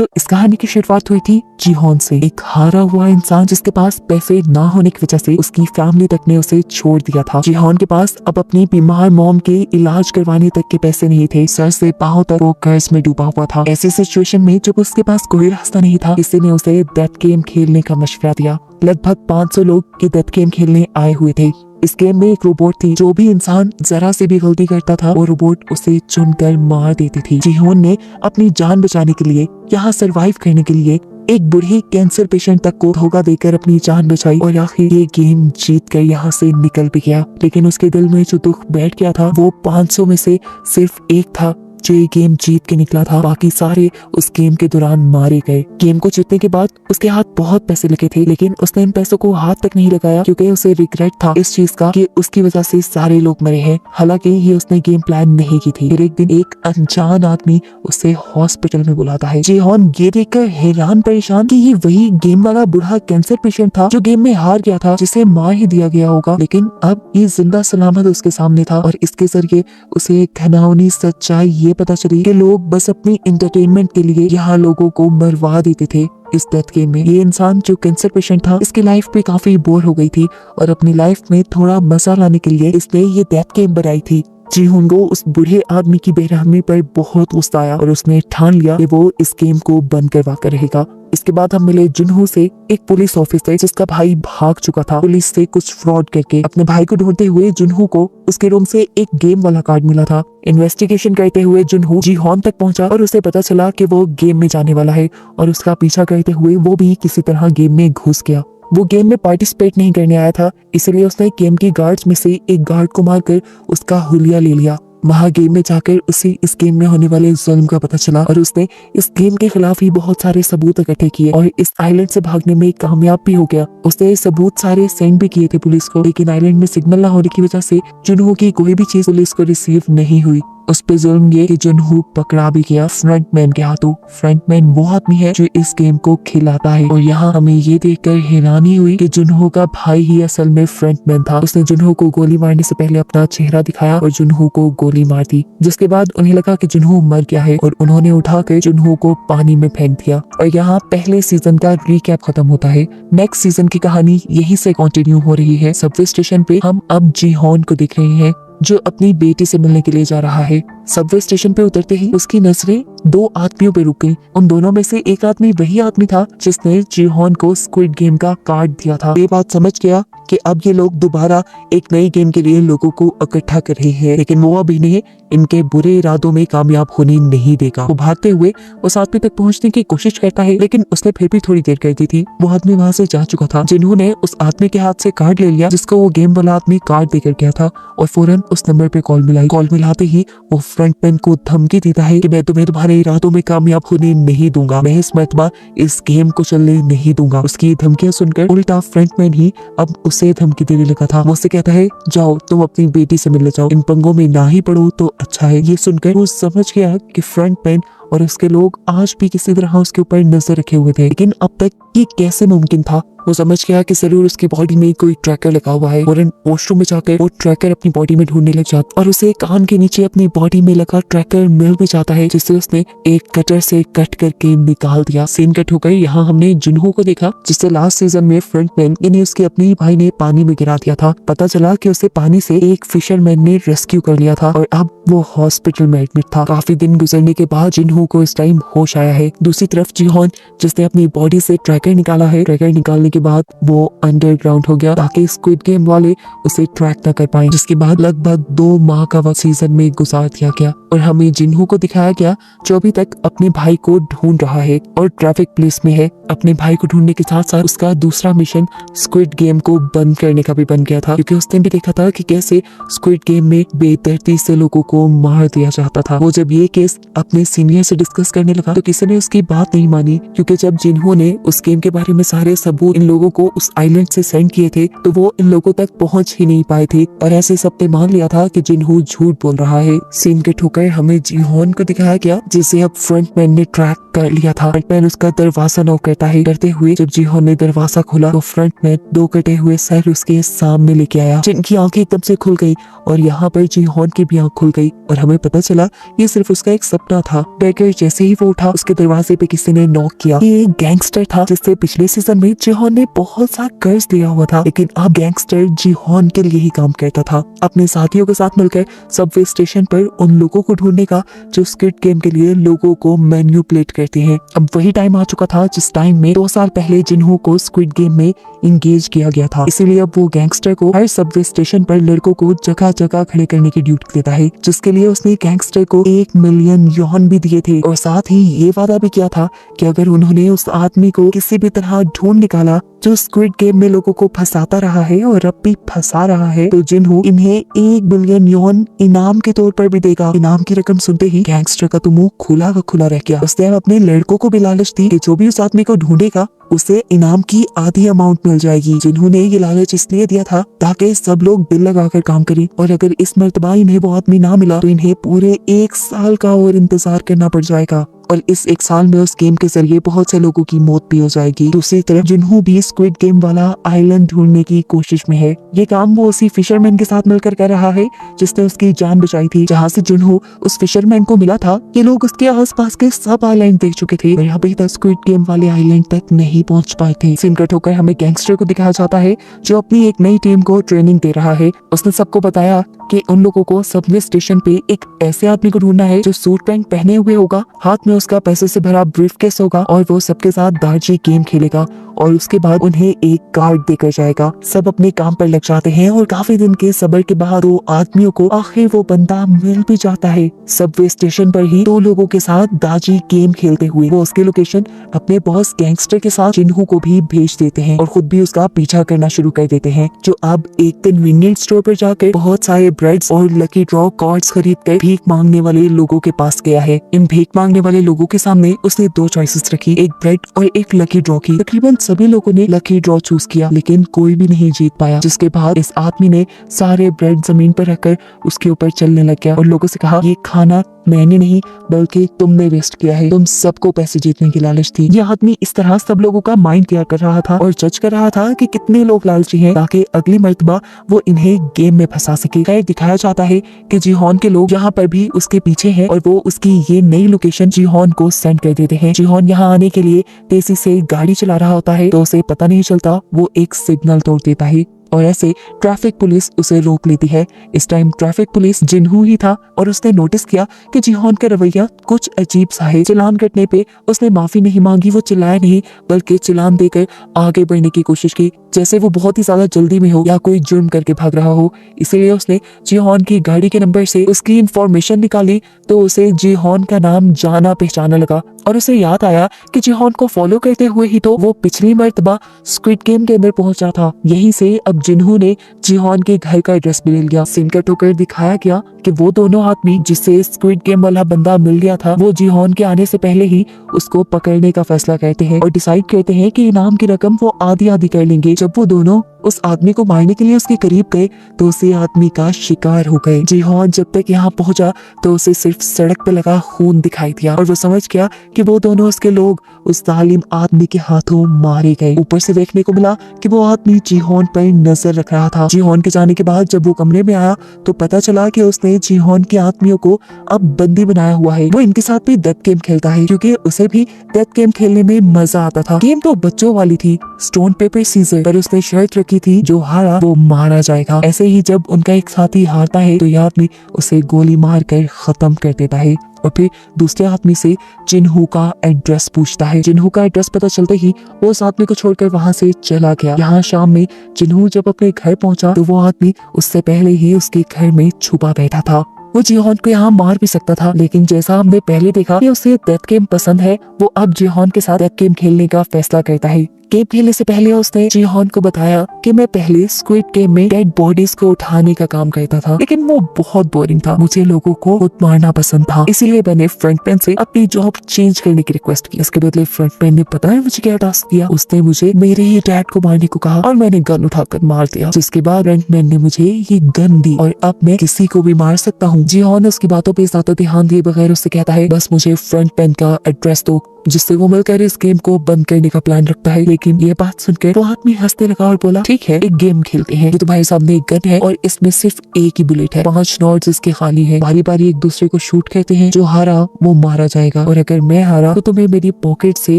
तो इस कहानी की शुरुआत हुई थी जीहोन से, एक हारा हुआ इंसान जिसके पास पैसे ना होने की वजह से उसकी फैमिली तक ने उसे छोड़ दिया था। जीहोन के पास अब अपनी बीमार मॉम के इलाज करवाने तक के पैसे नहीं थे। सर से पांव तक वो कर्ज में डूबा हुआ था। ऐसी सिचुएशन में जब उसके पास कोई रास्ता नहीं था, किसी ने उसे डेथ गेम खेलने का मशवरा दिया। लगभग 500 लोग के डेथ गेम खेलने आए हुए थे। इस गेम में एक रोबोट थी, जो भी इंसान जरा से भी गलती करता था वो रोबोट उसे चुनकर मार देती थी। जीहोन ने अपनी जान बचाने के लिए, यहाँ सरवाइव करने के लिए एक बूढ़ी कैंसर पेशेंट तक को धोखा देकर अपनी जान बचाई और आखिर ये गेम जीत कर यहाँ से निकल भी गया। लेकिन उसके दिल में जो दुख बैठ गया था वो 500 में से सिर्फ एक था जो ये गेम जीत के निकला था। बाकी सारे उस गेम के दौरान मारे गए। गेम को जीतने के बाद उसके हाथ बहुत पैसे लगे थे, लेकिन उसने इन पैसों को हाथ तक नहीं लगाया क्योंकि उसे रिग्रेट था इस चीज का कि उसकी वजह से सारे लोग मरे हैं। हालांकि ये उसने गेम प्लान नहीं की थी। फिर एक दिन एक अनजान आदमी उसे हॉस्पिटल में बुलाता है। जीहोन ये देखकर हैरान परेशान कि ये वही गेम वाला बूढ़ा कैंसर पेशेंट था जो गेम में हार गया था, जिसे मार ही दिया गया होगा। लेकिन अब ये जिंदा सलामत उसके सामने था और इसके जरिए उसे एक घिनौनी सच्चाई पता चली कि लोग बस अपनी एंटरटेनमेंट के लिए यहाँ लोगों को मरवा देते थे इस डेथ गेम में। ये इंसान जो कैंसर पेशेंट था, इसकी लाइफ पे काफी बोर हो गई थी और अपनी लाइफ में थोड़ा मजा लाने के लिए इसने ये डेथ गेम बनाई थी। जीहोन को उस बूढ़े आदमी की बेरहमी पर बहुत गुस्सा आया और उसने ठान लिया कि वो इस गेम को बंद करवा कर रहेगा। इसके बाद हम मिले जुनहो से, एक पुलिस ऑफिसर जिसका भाई भाग चुका था पुलिस से कुछ फ्रॉड करके। अपने भाई को ढूंढते हुए जुनहो को उसके रूम से एक गेम वाला कार्ड मिला था। इन्वेस्टिगेशन करते हुए जुनहो जीहोन तक पहुंचा और उसे पता चला कि वो गेम में जाने वाला है और उसका पीछा करते हुए वो भी किसी तरह गेम में घुस गया। वो गेम में पार्टिसिपेट नहीं करने आया था, इसलिए उसने गेम के गार्ड्स में से एक गार्ड को मारकर उसका हुलिया ले लिया। वहाँ गेम में जाकर उसे इस गेम में होने वाले जुल्म का पता चला और उसने इस गेम के खिलाफ ही बहुत सारे सबूत इकट्ठे किए और इस आइलैंड से भागने में कामयाब भी हो गया। उसने सबूत सारे सेंड भी किए थे पुलिस को, लेकिन आइलैंड में सिग्नल ना होने की वजह से जुनहो की कोई भी चीज पुलिस को रिसीव नहीं हुई। उस पे जुल्म ये कि जुनहो पकड़ा भी गया फ्रंटमैन के हाथों। फ्रंटमैन वो आदमी है जो इस गेम को खिलाता है और यहाँ हमें ये देखकर हैरानी हुई कि जुनहो का भाई ही असल में फ्रंटमैन था। उसने जुनहो को गोली मारने से पहले अपना चेहरा दिखाया और जुनहो को गोली मार दी, जिसके बाद उन्हें लगा कि जुनहो मर गया है और उन्होंने उठाकर जुनहो को पानी में फेंक दिया। और यहाँ पहले सीजन का रिकैप खत्म होता है। नेक्स्ट सीजन की कहानी यहीं से कंटिन्यू हो रही है। सबवे स्टेशन पे हम अब जीहोन को देख रहे हैं जो अपनी बेटी से मिलने के लिए जा रहा है। सबवे स्टेशन पे उतरते ही उसकी नजरें दो आदमियों पे रुक गई। उन दोनों में से एक आदमी वही आदमी था जिसने जीहोन को स्क्विड गेम का कार्ड दिया था। ये बात समझ गया कि अब ये लोग दोबारा एक नई गेम के लिए लोगों को इकट्ठा कर रहे हैं, लेकिन वो अभी नहीं इनके बुरे इरादों में कामयाब होने नहीं देगा। वो भागते हुए उस आदमी तक पहुंचने की कोशिश करता है, लेकिन उसने फिर भी थोड़ी देर कर दी थी। वो आदमी वहां से जा चुका था। जिन्होंने उस आदमी के हाथ से कार्ड ले लिया जिसको वो गेम वाला आदमी कार्ड देकर गया था और फौरन उस नंबर पे कॉल मिलाई। कॉल मिलाते ही वो फ्रंटमैन को धमकी देता है कि मैं तुम्हें तुम्हारे इरादों में कामयाब होने नहीं दूंगा, मैं इस मर्तबा इस गेम को चलने नहीं दूंगा। उसकी धमकियां सुनकर उल्टा फ्रंटमैन ही अब उसे धमकी देने लगा था। वो उससे कहता है जाओ तुम अपनी बेटी से मिलने जाओ, इन पंगों में ना ही पड़ो तो अच्छा है। ये सुनकर वो समझ गया कि फ्रंटमैन और उसके लोग आज भी किसी तरह उसके ऊपर नजर रखे हुए थे, लेकिन अब तक ये कैसे मुमकिन था। वो समझ गया कि जरूर उसकी बॉडी में कोई ट्रैकर लगा हुआ है। फौरन वॉशरूम में जाकर वो ट्रैकर अपनी बॉडी में ढूंढने लग जाता और उसे कान के नीचे अपनी बॉडी में लगा ट्रैकर मिल भी जाता है, जिसे उसने एक कटर से कट करके निकाल दिया। सीन कट हो गई। यहाँ हमने जुनहो को देखा जिससे लास्ट सीजन में फ्रंटमैन यानी उसके अपने भाई ने पानी में गिरा दिया था। पता चला कि उसे पानी से एक फिशरमैन ने रेस्क्यू कर लिया था और अब वो हॉस्पिटल में एडमिट था। काफी दिन गुजरने के बाद जुनहो को इस टाइम होश आया है। दूसरी तरफ जीहोन जिसने अपनी बॉडी से ट्रैकर निकाला है, ट्रैकर निकालने के बाद वो अंडरग्राउंड हो गया ताकि स्क्विड गेम वाले उसे ट्रैक न कर पाए, जिसके बाद लगभग 2 माह का वक्त सीजन में गुजार दिया गया और हमें जिन्हो को दिखाया गया जो अभी तक अपने भाई को ढूंढ रहा है और ट्रैफिक पुलिस में है। अपने भाई को ढूंढने के साथ साथ उसका दूसरा मिशन स्क्विड गेम को बंद करने का भी बन गया था, क्योंकि उसने भी देखा था कि कैसे स्क्विड गेम में बेदर्दी से लोगों को मार दिया जाता था। वो जब ये केस अपने सीनियर से डिस्कस करने लगा तो किसी ने उसकी बात नहीं मानी, क्योंकि जब जिन्हो ने उस गेम के बारे में सारे सबूत इन लोगों को उस आइलैंड से सेंड किए थे तो वो इन लोगों तक पहुंच ही नहीं पाए थे और ऐसे सबने मान लिया था कि जिनहू झूठ बोल रहा है। सीन के ठोकर हमें जीहोन को दिखाया गया जिसे अब फ्रंटमैन ने ट्रैक कर लिया था। फ्रंटमैन उसका दरवाजा नॉक करता है। करते हुए जब जीहोन ने दरवाजा खोला तो फ्रंटमैन 2 कटे हुए सर उसके सामने लेके आया जिनकी आंखें एकदम से खुल गई और यहाँ पर जीहोन की भी आंख खुल गई और हमें पता चला ये सिर्फ उसका एक सपना था। बेकर जैसे ही वो उठा उसके दरवाजे पे किसी ने नॉक किया। ये एक गैंगस्टर था जिससे पिछले सीजन में जीहोन ने बहुत सा कर्ज दिया हुआ था, लेकिन अब गैंगस्टर जीहोन के लिए ही काम करता था। अपने साथियों के साथ मिलकर सबवे स्टेशन पर उन लोगों को ढूंढने का जो स्क्विड गेम के लिए लोगों को मैन्युपुलेट करते हैं। अब वही टाइम आ चुका था जिस टाइम में 2 साल पहले जिन्हू को स्क्विड गेम में इंगेज किया गया था। इसीलिए अब वो गैंगस्टर को हर सबवे स्टेशन पर लड़कों को जगह जगह खड़े करने की ड्यूटी देता है, जिसके लिए उसने गैंगस्टर को 1 मिलियन यौन भी दिए थे और साथ ही ये वादा भी किया था कि अगर उन्होंने उस आदमी को किसी भी तरह ढूंढ निकाला जो स्क्विड गेम में लोगों को फंसाता रहा है और अब भी फंसा रहा है, तो जिन्हू इन्हें 1 बिलियन यौन इनाम के तौर पर भी देगा। इनाम की रकम सुनते ही गैंगस्टर का तो मुंह खुला का खुला रह गया। उसने अपने लड़कों को भी लालच दी कि जो भी उस आदमी को ढूंढेगा उसे इनाम की आधी अमाउंट मिल जाएगी। जिन्होंने ये लालच इसलिए दिया था ताकि सब लोग दिल लगाकर काम करें और अगर इस मर्तबा इन्हें वो आदमी ना मिला तो इन्हें पूरे 1 साल का और इंतजार करना पड़ जाएगा और इस 1 साल में उस गेम के जरिए बहुत से लोगों की मौत भी हो जाएगी। दूसरी तरफ जिन्हू भी स्क्विड गेम वाला आइलैंड ढूंढने की कोशिश में है। ये काम वो उसी फिशरमैन के साथ मिलकर कर रहा है जिसने उसकी जान बचाई थी। जहाँ से जिन्हू उस फिशरमैन को मिला था ये लोग उसके आसपास के सब आइलैंड देख चुके थे और अभी तक स्क्विड गेम वाले आइलैंड तक नहीं पहुँच पाए थे। सीन कट होकर हमें गैंगस्टर को दिखाया जाता है जो अपनी एक नई टीम को ट्रेनिंग दे रहा है। उसने सबको बताया कि उन लोगों को सबवे स्टेशन पे एक ऐसे आदमी को ढूंढना है जो सूट पैंट पहने हुए होगा, हाथ में उसका पैसे से भरा ब्रीफकेस होगा और वो सबके साथ दार्जी गेम खेलेगा और उसके बाद उन्हें एक कार्ड देकर जाएगा। सब अपने काम पर लग जाते हैं और काफी दिन के सब्र के बाद 2 आदमियों को आखिर वो बंदा मिल भी जाता है। सबवे स्टेशन पर ही 2 लोगों के साथ दार्जी गेम खेलते हुए वो उसकी लोकेशन अपने बॉस गैंगस्टर के साथ जिन्हू को भी भेज देते हैं और खुद भी उसका पीछा करना शुरू कर देते हैं, जो अब एक कन्वीनियंस स्टोर पर जाकर बहुत सारे ब्रेड्स और लकी ड्रॉ कार्ड्स खरीद कर भीख मांगने वाले लोगों के पास गया है। इन भीख मांगने वाले लोगों के सामने उसने 2 चॉइसेस रखी, एक ब्रेड और एक लकी ड्रॉ की। तकरीबन सभी लोगों ने लकी ड्रॉ चूज किया लेकिन कोई भी नहीं जीत पाया, जिसके बाद इस आदमी ने सारे ब्रेड जमीन पर रखकर उसके ऊपर चलने लग गया और लोगों से कहा ये खाना मैंने नहीं बल्कि तुमने वेस्ट किया है, तुम सबको पैसे जीतने की लालच थी। यह आदमी इस तरह सब लोगों का माइंड क्लियर कर रहा था और जज कर रहा था कि कितने लोग लालची हैं ताकि अगली मर्तबा वो इन्हें गेम में फंसा सके। खैर दिखाया जाता है कि जीहोन के लोग यहाँ पर भी उसके पीछे हैं और वो उसकी ये नई लोकेशन जीहोन को सेंड कर देते हैं। जीहोन यहाँ आने के लिए तेजी से गाड़ी चला रहा होता है तो उसे पता नहीं चलता वो एक सिग्नल तोड़ देता है और ऐसे ट्रैफिक पुलिस उसे रोक लेती है। इस टाइम ट्रैफिक पुलिस जिन्हू ही था और उसने नोटिस किया कि जीहोन का रवैया कुछ अजीब सा है। चालान कटने पे उसने माफी नहीं मांगी, वो चिल्लाया नहीं बल्कि चालान देकर आगे बढ़ने की कोशिश की जैसे वो बहुत ही ज्यादा जल्दी में हो या कोई जुर्म करके भाग रहा हो। इसीलिए उसने जीहोन की गाड़ी के नंबर से उसकी इंफॉर्मेशन निकाली तो उसे जीहोन का नाम जाना पहचाना लगा और उसे याद आया कि जीहोन को फॉलो करते हुए ही तो वो पिछली मर्तबा स्क्विड गेम के अंदर पहुंचा था। यहीं से अब जिन्हू ने जीहोन के घर का एड्रेस भी ले लिया। सीन कट होकर दिखाया गया कि वो दोनों आदमी जिससे स्क्विड गेम वाला बंदा मिल गया था वो जीहोन के आने से पहले ही उसको पकड़ने का फैसला करते हैं और डिसाइड करते हैं कि इनाम की रकम वो आधी आधी कर लेंगे। जब वो दोनों उस आदमी को मारने के लिए उसके करीब गए तो उसे आदमी का शिकार हो गए। जीहोन जब तक यहाँ पहुंचा तो उसे सिर्फ सड़क पे लगा खून दिखाई दिया और वो समझ गया कि वो दोनों उसके लोग उस जालिम आदमी के हाथों मारे गए। ऊपर से देखने को मिला कि वो आदमी जीहोन पर नजर रख रहा था। जीहोन के जाने के बाद जब वो कमरे में आया तो पता चला कि उसने जीहोन के आदमियों को अब बंदी बनाया हुआ है। वो इनके साथ भी डेथ गेम खेलता है क्योंकि उसे भी डेथ गेम खेलने में मजा आता था। गेम तो बच्चों वाली थी, स्टोन पेपर सीजर, पर उसने शर्त रखी थी जो हारा वो मारा जाएगा। ऐसे ही जब उनका एक साथी हारता है तो यह आदमी उसे गोली मार कर खत्म कर देता है और फिर दूसरे आदमी से जिन्हू का एड्रेस पूछता है। जिन्हू का एड्रेस पता चलते ही वो उस आदमी को छोड़कर वहां से चला गया। यहाँ शाम में जिन्हू जब अपने घर पहुंचा तो वो आदमी उससे पहले ही उसके घर में छुपा बैठा था। वो जीहोन को यहाँ मार भी सकता था लेकिन जैसा हमने पहले देखा कि उसे डेथ गेम पसंद है, वो अब जीहोन के साथ डेथ गेम खेलने का फैसला करता है। गेम खेलने से पहले उसने जीहॉन को बताया कि मैं पहले स्क्विड गेम में डेड बॉडीज को उठाने का काम करता था, लेकिन वो बहुत बोरिंग था। मुझे लोगों को खुद मारना पसंद था, इसीलिए मैंने फ्रंटमैन से अपनी जॉब चेंज करने की रिक्वेस्ट की। इसके बदले फ्रंटमैन ने पता है मुझे क्या टास्क दिया? उसने मुझे मेरे ही डैड को मारने को कहा और मैंने गन उठाकर मार दिया। जिसके बाद फ्रंटमैन ने मुझे ये गन दी और अब मैं किसी को भी मार सकता हूँ। जीहॉन उसकी बातों पे ज्यादा ध्यान दिए बगैर उससे कहता है बस मुझे फ्रंटमैन का एड्रेस दो, जिससे वो मिलकर इस गेम को बंद करने का प्लान रखता है। लेकिन ये बात सुनकर वो आदमी हंसने लगा और बोला ठीक है, एक गेम खेलते हैं। ये तुम्हारे सामने एक गन है और इसमें सिर्फ एक ही बुलेट है, 5 नॉट्स इसके खाली है। बारी बारी एक दूसरे को शूट करते हैं, जो हारा वो मारा जाएगा और अगर मैं हारा तो तुम्हें मेरी पॉकेट से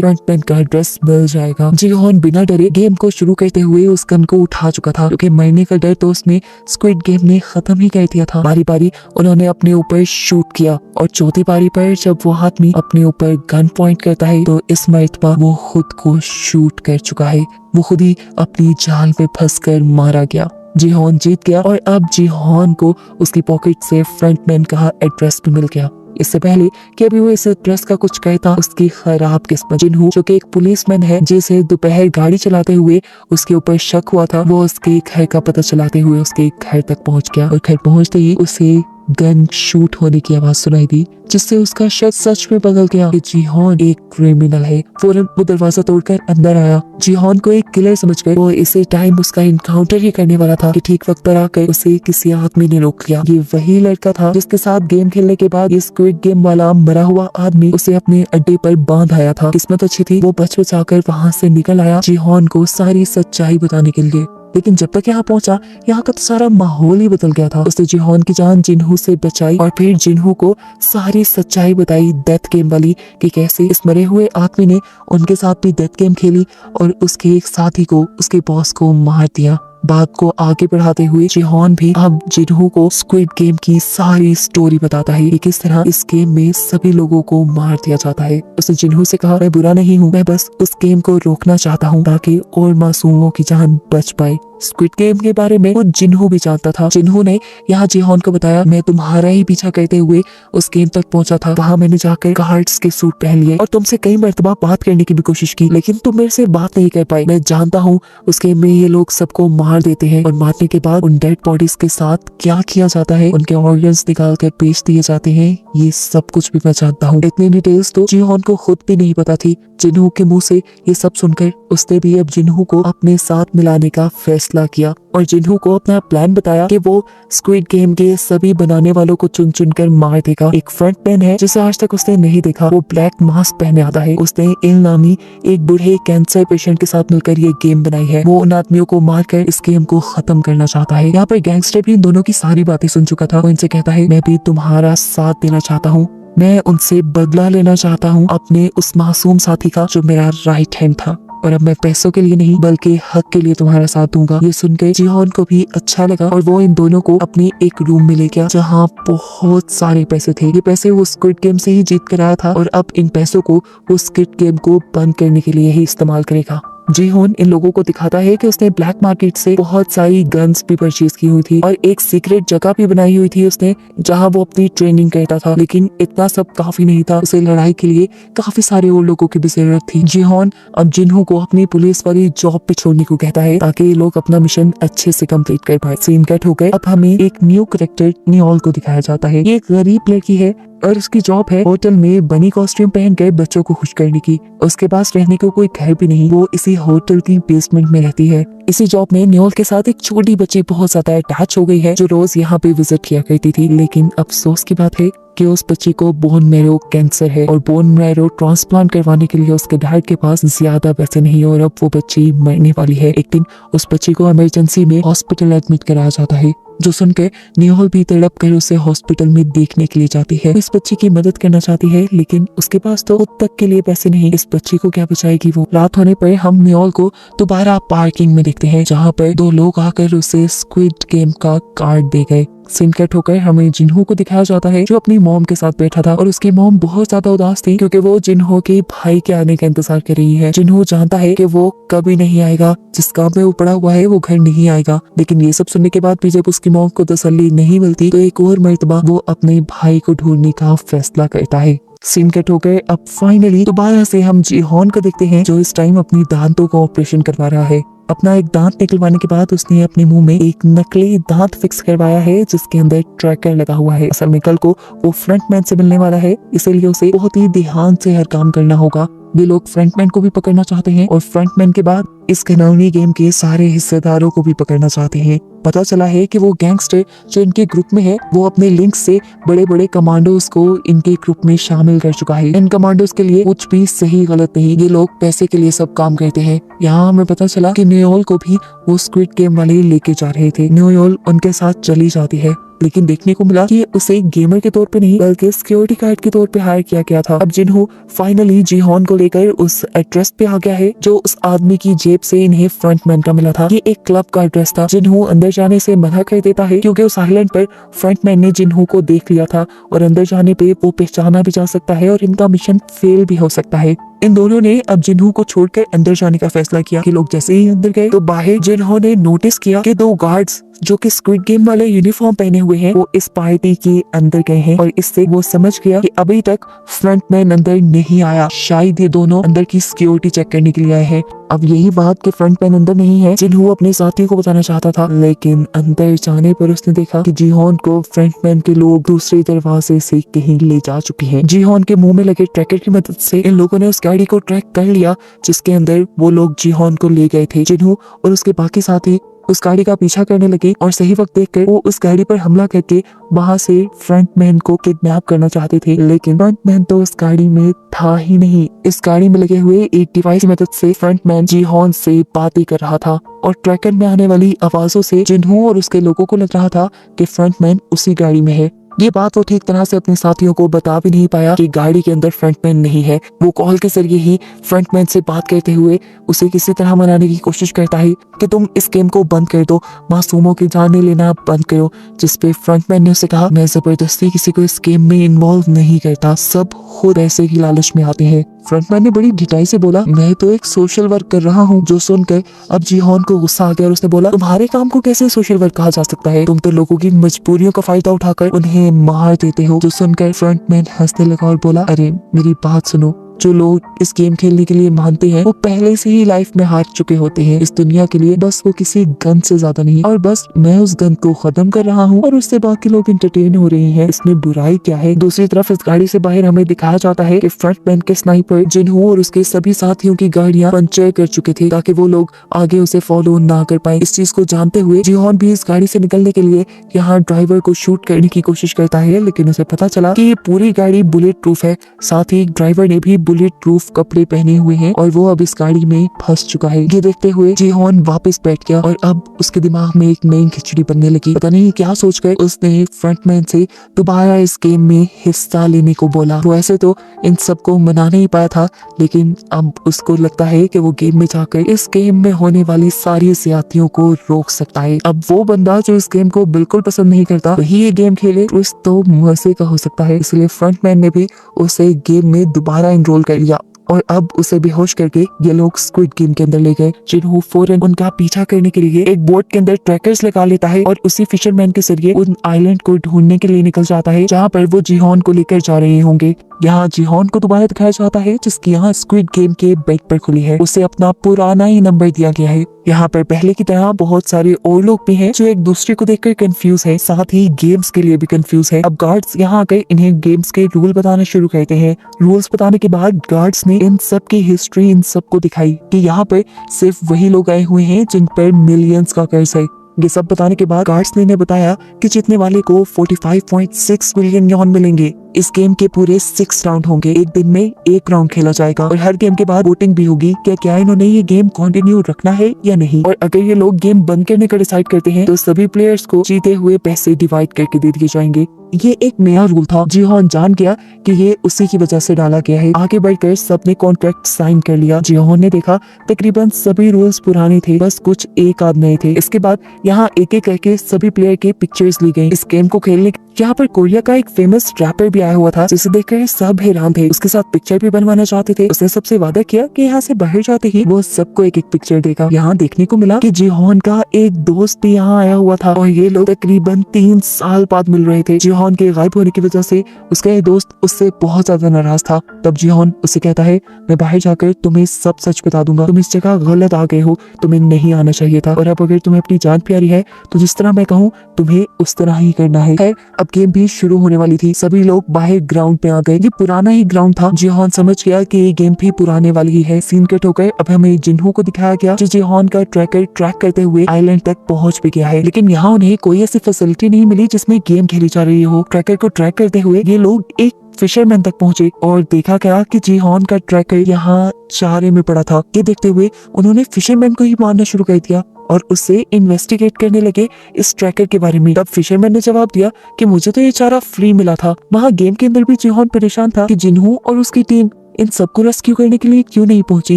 फ्रंटमैन का एड्रेस मिल जाएगा। जीहॉन बिना डरे गेम को शुरू करते हुए उस गन को उठा चुका था, क्योंकि मरने का डर तो उसने स्क्विड गेम ने खत्म ही कर दिया था। बारी बारी उन्होंने अपने ऊपर शूट किया और चौथी बारी पर जब वो आदमी अपने ऊपर गन पॉइंट करता है तो इस मर्तबा वो खुद को शूट कर चुका है। वो खुद ही अपनी जाल में फंसकर मारा गया। जीहॉन जीत गया और अब जीहॉन को उसकी पॉकेट से फ्रंटमैन का एड्रेस भी मिल गया। इससे पहले कि अभी वो इस एड्रेस का कुछ कहता, उसकी खराब किस्मत जिन्हू जो कि एक पुलिसमैन है जिसे दोपहर गाड़ी चलाते हुए उसके ऊपर शक हुआ था, वो उसके घर का पता चलाते हुए उसके घर तक पहुंच गया और घर पहुंचते ही उसे गन शूट होने की आवाज सुनाई दी, जिससे उसका शक सच में बदल गया कि जीहॉन एक क्रिमिनल है। फौरन वो दरवाजा तोड़कर अंदर आया। जीहॉन को एक किलर समझकर वो इसे टाइम उसका इनकाउंटर ही करने वाला था कि ठीक वक्त पर आकर उसे किसी आदमी ने रोक लिया। ये वही लड़का था जिसके साथ गेम खेलने के बाद ये स्क्विड गेम वाला मरा हुआ आदमी उसे अपने अड्डे पर बांध आया था। किस्मत अच्छी थी, वो बच बचाकर वहाँ से निकल आया जीहॉन को सारी सच्चाई बताने के लिए। लेकिन जब तक यहाँ पहुंचा, यहाँ का तो सारा माहौल ही बदल गया था। उसने जीहॉन की जान जिन्हू से बचाई और फिर जिन्हू को सारी सच्चाई बताई डेथ गेम वाली, कि कैसे इस मरे हुए आदमी ने उनके साथ भी डेथ गेम खेली और उसके एक साथी को, उसके बॉस को मार दिया। बात को आगे बढ़ाते हुए जीहॉन भी अब जिन्हू को स्क्विड गेम की सारी स्टोरी बताता है कि किस तरह इस गेम में सभी लोगों को मार दिया जाता है। उसने जिन्हू से कहा मैं बुरा नहीं हूँ, मैं बस उस गेम को रोकना चाहता हूँ ताकि और मासूमों की जान बच पाए। स्क्विड गेम के बारे में वो जिन्हू भी जानता था। जिन्हू ने यहाँ जीहॉन को बताया मैं तुम्हारा ही पीछा करते हुए उस गेम तक पहुंचा था। वहाँ मैंने जाकर गार्ड्स के सूट पहन लिए और तुमसे कई मर्तबा बात करने की भी कोशिश की, लेकिन तुम मेरे से बात नहीं कर पाई। मैं जानता हूँ उस गेम में ये लोग सबको मार देते हैं और मारने के बाद उन डेड बॉडीज के साथ क्या किया जाता है, उनके ऑर्गन्स निकाल कर पेश दिए जाते हैं, ये सब कुछ भी मैं जानता हूँ। इतनी डिटेल्स तो जीहॉन को खुद भी नहीं पता थी। जिन्हू के मुंह से ये सब सुनकर उसने भी अब जिन्हू को अपने साथ मिलाने का फैसला किया और जिन्हू को अपना प्लान बताया कि वो स्क्विड गेम के सभी बनाने वालों को चुन चुन कर मार देगा। एक फ्रंटमैन है जिसे आज तक उसने नहीं देखा, वो ब्लैक मास्क पहने आता है। उसने इल नामी एक बूढ़े कैंसर पेशेंट के साथ मिलकर ये गेम बनाई है। वो उन आदमियों को मारकर इस गेम को खत्म करना चाहता है। यहाँ पर गैंगस्टर भी इन दोनों की सारी बातें सुन चुका था। वो इनसे कहता है मैं भी तुम्हारा साथ देना चाहता हूँ, मैं उनसे बदला लेना चाहता हूँ अपने उस मासूम साथी का जो मेरा राइट हैंड था, और अब मैं पैसों के लिए नहीं बल्कि हक के लिए तुम्हारा साथ दूंगा। ये सुनकर जीहॉन को भी अच्छा लगा और वो इन दोनों को अपनी एक रूम में ले गया जहाँ बहुत सारे पैसे थे। ये पैसे वो स्क्विड गेम से ही जीत कर आया था और अब इन पैसों को वो स्क्विड गेम को बंद करने के लिए ही इस्तेमाल करेगा। जीहॉन इन लोगों को दिखाता है कि उसने ब्लैक मार्केट से बहुत सारी गन्स भी परचेज की हुई थी और एक सीक्रेट जगह भी बनाई हुई थी उसने, जहां वो अपनी ट्रेनिंग करता था। लेकिन इतना सब काफी नहीं था, उसे लड़ाई के लिए काफी सारे और लोगों की भी जरूरत थी। जीहॉन अब जिन्हू को अपनी पुलिस वाली जॉब पे छोड़ने को कहता है ताकि ये लोग अपना मिशन अच्छे से कंप्लीट कर पाए। सीन कट हो गए। अब हमें एक न्यू कैरेक्टर नियोल को दिखाया जाता है। ये एक गरीब लड़की है और उसकी जॉब है होटल में बनी कॉस्ट्यूम पहन कर बच्चों को खुश करने की। उसके पास रहने को कोई घर भी नहीं, वो इसी होटल की बेसमेंट में रहती है। इसी जॉब में नियोल के साथ एक छोटी बच्ची बहुत ज्यादा अटैच हो गई है जो रोज यहाँ पे विजिट किया करती थी। लेकिन अफसोस की बात है कि उस बच्ची को बोन मैरो कैंसर है और बोन मैरो ट्रांसप्लांट करवाने के लिए उसके डैड के पास ज्यादा पैसे नहीं और अब वो बच्ची मरने वाली है। एक दिन उस बच्ची को इमरजेंसी में हॉस्पिटल एडमिट कराया जाता है, जो सुनकर नियोल भी तड़प कर उसे हॉस्पिटल में देखने के लिए जाती है। इस बच्ची की मदद करना चाहती है लेकिन उसके पास तो खुद तक के लिए पैसे नहीं। इस बच्ची को क्या बचाएगी वो। रात होने पर हम नियोल को दोबारा पार्किंग में देखते हैं जहाँ पर 2 लोग आकर उसे स्क्विड गेम का कार्ड दे गए। सीन कट होकर हमें जिन्हू को दिखाया जाता है जो अपनी मॉम के साथ बैठा था और उसकी मॉम बहुत ज्यादा उदास थी क्योंकि वो जिन्हू के भाई के आने का इंतजार कर रही है। जिन्हू जानता है कि वो कभी नहीं आएगा, जिस काम में वो पड़ा हुआ है वो घर नहीं आएगा। लेकिन ये सब सुनने के बाद भी जब उसकी मॉम को तसल्ली नहीं मिलती तो एक और मर्तबा वो अपने भाई को ढूंढने का फैसला करता है। सीन कट हो गए। अब फाइनली दोबारा से हम जीहॉन को देखते हैं, जो इस टाइम अपनी दांतों का ऑपरेशन करवा रहा है। अपना एक दांत निकलवाने के बाद उसने अपने मुंह में एक नकली दांत फिक्स करवाया है, जिसके अंदर ट्रैकर लगा हुआ है। असल में कल को वो फ्रंटमैन से मिलने वाला है, इसीलिए उसे बहुत ही ध्यान से हर काम करना होगा। वे लोग फ्रंटमैन को भी पकड़ना चाहते हैं और फ्रंटमैन के बाद इस घिनौनी गेम के सारे हिस्सेदारों को भी पकड़ना चाहते हैं। पता चला है कि वो गैंगस्टर जो इनके ग्रुप में है, वो अपने लिंक से बड़े बड़े कमांडोज को इनके ग्रुप में शामिल कर चुका है। इन कमांडोज के लिए कुछ भी सही गलत नहीं, ये लोग पैसे के लिए सब काम करते हैं। यहाँ हमें पता चला कि न्यूयोल को भी वो स्क्विड गेम वाले लेके जा रहे थे। न्यूयोल उनके साथ चली जाती है, लेकिन देखने को मिला कि उसे गेमर के तौर पे नहीं बल्कि सिक्योरिटी गार्ड के तौर पे हायर किया गया था। अब जिन्हों फाइनली जीहॉन को लेकर उस एड्रेस पे आ गया है, जो उस आदमी की जेब से इन्हें फ्रंटमैन का मिला था। ये एक क्लब का एड्रेस था। जिन्हों अंदर जाने से मना कर देता है, क्योंकि उस आइलैंड पर फ्रंटमैन ने जिन्हों को देख लिया था और अंदर जाने पे वो पहचाना भी जा सकता है और इनका मिशन फेल भी हो सकता है। इन दोनों ने अब जिन्हों को छोड़कर अंदर जाने का फैसला किया कि लोग जैसे ही अंदर गए तो बाहर जिन्हों ने नोटिस किया कि दो गार्ड्स जो कि स्क्विड गेम वाले यूनिफॉर्म पहने हुए हैं, वो इस पार्टी के अंदर गए हैं। और इससे वो समझ गया कि अभी तक फ्रंटमैन अंदर नहीं आया, शायद ये दोनों अंदर की सिक्योरिटी चेक करने के लिए आए हैं। अब यही बात कि फ्रंटमैन अंदर नहीं है जिन्हों अपने साथियों को बताना चाहता था, लेकिन अंदर जाने पर उसने देखा कि जीहॉन को फ्रंटमैन के लोग दूसरे दरवाजे से कहीं ले जा चुके हैं। जीहॉन के मुंह में लगे ट्रैकर की मदद से इन लोगों ने उस गाड़ी को ट्रैक कर लिया, जिसके अंदर वो लोग जीहॉन को ले गए थे। जिन्हों और उसके बाकी साथी उस गाड़ी का पीछा करने लगे और सही वक्त देखकर वो उस गाड़ी पर हमला करके वहां से फ्रंटमैन को किडनैप करना चाहते थे, लेकिन फ्रंटमैन तो उस गाड़ी में था ही नहीं। इस गाड़ी में लगे हुए एक डिवाइस की मदद से फ्रंटमैन जीहॉन से बातें कर रहा था और ट्रैकर में आने वाली आवाजों से जिन्हों और उसके लोगों को लग रहा था कि फ्रंटमैन उसी गाड़ी में है। ये बात वो ठीक तरह से अपने साथियों को बता भी नहीं पाया कि गाड़ी के अंदर फ्रंटमैन नहीं है। वो कॉल के जरिए ही फ्रंटमैन से बात करते हुए उसे किसी तरह मनाने की कोशिश करता है कि तुम इस गेम को बंद कर दो, मासूमों की जानें लेना बंद करो। जिसपे फ्रंटमैन ने उसे कहा, मैं जबरदस्ती किसी को इस गेम में इन्वॉल्व नहीं करता, सब खुद ऐसे ही लालच में आते हैं। फ्रंटमैन ने बड़ी ढिठाई से बोला, मैं तो एक सोशल वर्क कर रहा हूँ। जो सुनकर अब जीहॉन को गुस्सा आ गया और उसने बोला, तुम्हारे काम को कैसे सोशल वर्क कहा जा सकता है? तुम तो लोगों की मजबूरियों का फायदा उठाकर उन्हें मार देते हो। जो सुनकर फ्रंटमैन हंसने लगा और बोला, अरे मेरी बात सुनो, जो लोग इस गेम खेलने के लिए मानते हैं वो पहले से ही लाइफ में हार चुके होते हैं इस दुनिया के लिए, बस वो किसी गन से ज्यादा नहीं। और बस मैं उस गन को खत्म कर रहा हूँ और उससे बाकी लोग इंटरटेन हो रहे हैं, इसमें बुराई क्या है? दूसरी तरफ इस गाड़ी से बाहर हमें दिखाया जाता है कि फ्रंटमैन के स्नाइपर जिन्हों और उसके सभी साथियों की गाड़ियां पंचर कर चुके थे ताकि वो लोग आगे उसे फॉलो ना कर पाए। इस चीज को जानते हुए जीहॉन भी इस गाड़ी से निकलने के लिए यहाँ ड्राइवर को शूट करने की कोशिश करता है, लेकिन उसे पता चला कि ये पूरी गाड़ी बुलेट प्रूफ है। साथ ही ड्राइवर ने भी बुलेट प्रूफ कपड़े पहने हुए हैं और वो अब इस गाड़ी में फंस चुका है। ये देखते हुए जीहॉन वापस बैठ गया और अब उसके दिमाग में एक नई खिचड़ी बनने लगी। पता नहीं क्या सोचकर उसने फ्रंटमैन से दोबारा इस गेम में हिस्सा लेने को बोला। वो ऐसे तो इन सबको मना नहीं पाया था, लेकिन अब उसको लगता है कि वो गेम में जाकर इस गेम में होने वाली सारी ज्यादतियों को रोक सकता है। अब वो बंदा जो इस गेम को बिल्कुल पसंद नहीं करता वही ये गेम खेले तो मजे का हो सकता है। इसलिए फ्रंटमैन ने भी उसे गेम में दोबारा एनरोल कर लिया और अब उसे बेहोश करके ये लोग स्क्विड गेम के अंदर ले गए। जिन्हों फौरन उनका पीछा करने के लिए एक बोट के अंदर ट्रैकर्स लगा लेता है और उसी फिशरमैन के जरिए उन आइलैंड को ढूंढने के लिए निकल जाता है जहाँ पर वो जीहॉन को लेकर जा रहे होंगे। यहाँ जीहॉन को दोबारा दिखाया जाता है जिसकी यहाँ स्क्विड गेम के बेड पर खुली है। उसे अपना पुराना ही नंबर दिया गया है। यहाँ पर पहले की तरह बहुत सारे और लोग भी हैं जो एक दूसरे को देखकर कंफ्यूज है, साथ ही गेम्स के लिए भी कंफ्यूज है। अब गार्ड्स यहाँ आकर इन्हें गेम्स के रूल बताना शुरू करते हैं। रूल्स बताने के बाद गार्ड्स ने इन सब की हिस्ट्री इन सबको दिखाई कि यहाँ पर सिर्फ वही लोग आए हुए हैं जिन पर मिलियंस का कर्ज है। ये सब बताने के बाद गार्ड्स ने बताया कि जीतने वाले को 45.6 मिलियन यॉन मिलेंगे। इस गेम के पूरे 6 राउंड होंगे, एक दिन में एक राउंड खेला जाएगा और हर गेम के बाद वोटिंग भी होगी कि क्या इन्होंने ये गेम कंटिन्यू रखना है या नहीं। और अगर ये लोग गेम बंद करने का डिसाइड करते हैं तो सभी प्लेयर्स को जीते हुए पैसे डिवाइड करके दे दिए जाएंगे। ये एक नया रूल था। जीहॉन जान गया कि ये उसी की वजह से डाला गया है। आगे बढ़कर सबने कॉन्ट्रैक्ट साइन कर लिया। जीहॉन ने देखा तकरीबन सभी रूल्स पुराने थे, बस कुछ एक आध नए थे। इसके बाद यहाँ एक एक करके सभी प्लेयर के पिक्चर्स ली गई। इस गेम को खेलने यहाँ पर कोरिया का एक फेमस रैपर भी आया हुआ था, जिसे देखकर सब हैरान थे। उसके साथ पिक्चर भी बनवाना चाहते थे। उसने सबसे वादा किया कि यहाँ से बाहर जाते ही वो सबको एक एक पिक्चर देगा। यहाँ देखने को मिला कि जीहोन का एक दोस्त भी यहाँ आया हुआ था और ये लोग तकरीबन 3 साल बाद मिल रहे थे। जीहोन के गायब होने की वजह से उसका ये दोस्त उससे बहुत ज्यादा नाराज था। तब जीहोन उससे कहता है, मैं बाहर जाकर तुम्हें सब सच बता दूंगा, तुम इस जगह गलत आ गए हो, तुम्हें नहीं आना चाहिए था, और अब अगर तुम्हें अपनी जान प्यारी है तो जिस तरह मैं कहूँ तुम्हें उस तरह ही करना है। खैर अब गेम भी शुरू होने वाली थी। सभी लोग बाहर ग्राउंड पे आ गए। ये पुराना ही ग्राउंड था। जीहोन समझ गया कि ये गेम भी पुराने वाली ही है। सीन कट होकर अब हमें जिन्हों को दिखाया गया जो जीहोन का ट्रैकर ट्रैक करते हुए आइलैंड तक पहुंच भी गया है, लेकिन यहाँ उन्हें कोई ऐसी फैसिलिटी नहीं मिली जिसमें गेम खेली जा रही हो। ट्रैकर को ट्रैक करते हुए ये लोग एक फिशरमैन तक पहुंचे और देखा गया कि जीहोन का ट्रैकर यहाँ चारे में पड़ा था। ये देखते हुए उन्होंने फिशरमैन को ही मारना शुरू कर दिया और उससे इन्वेस्टिगेट करने लगे इस ट्रैकर के बारे में। तब फिशरमैन ने जवाब दिया कि मुझे तो ये चारा फ्री मिला था। वहाँ गेम के अंदर भी जीहोन परेशान था कि जिन्हों और उसकी टीम इन सबको रेस्क्यू करने के लिए क्यों नहीं पहुंची,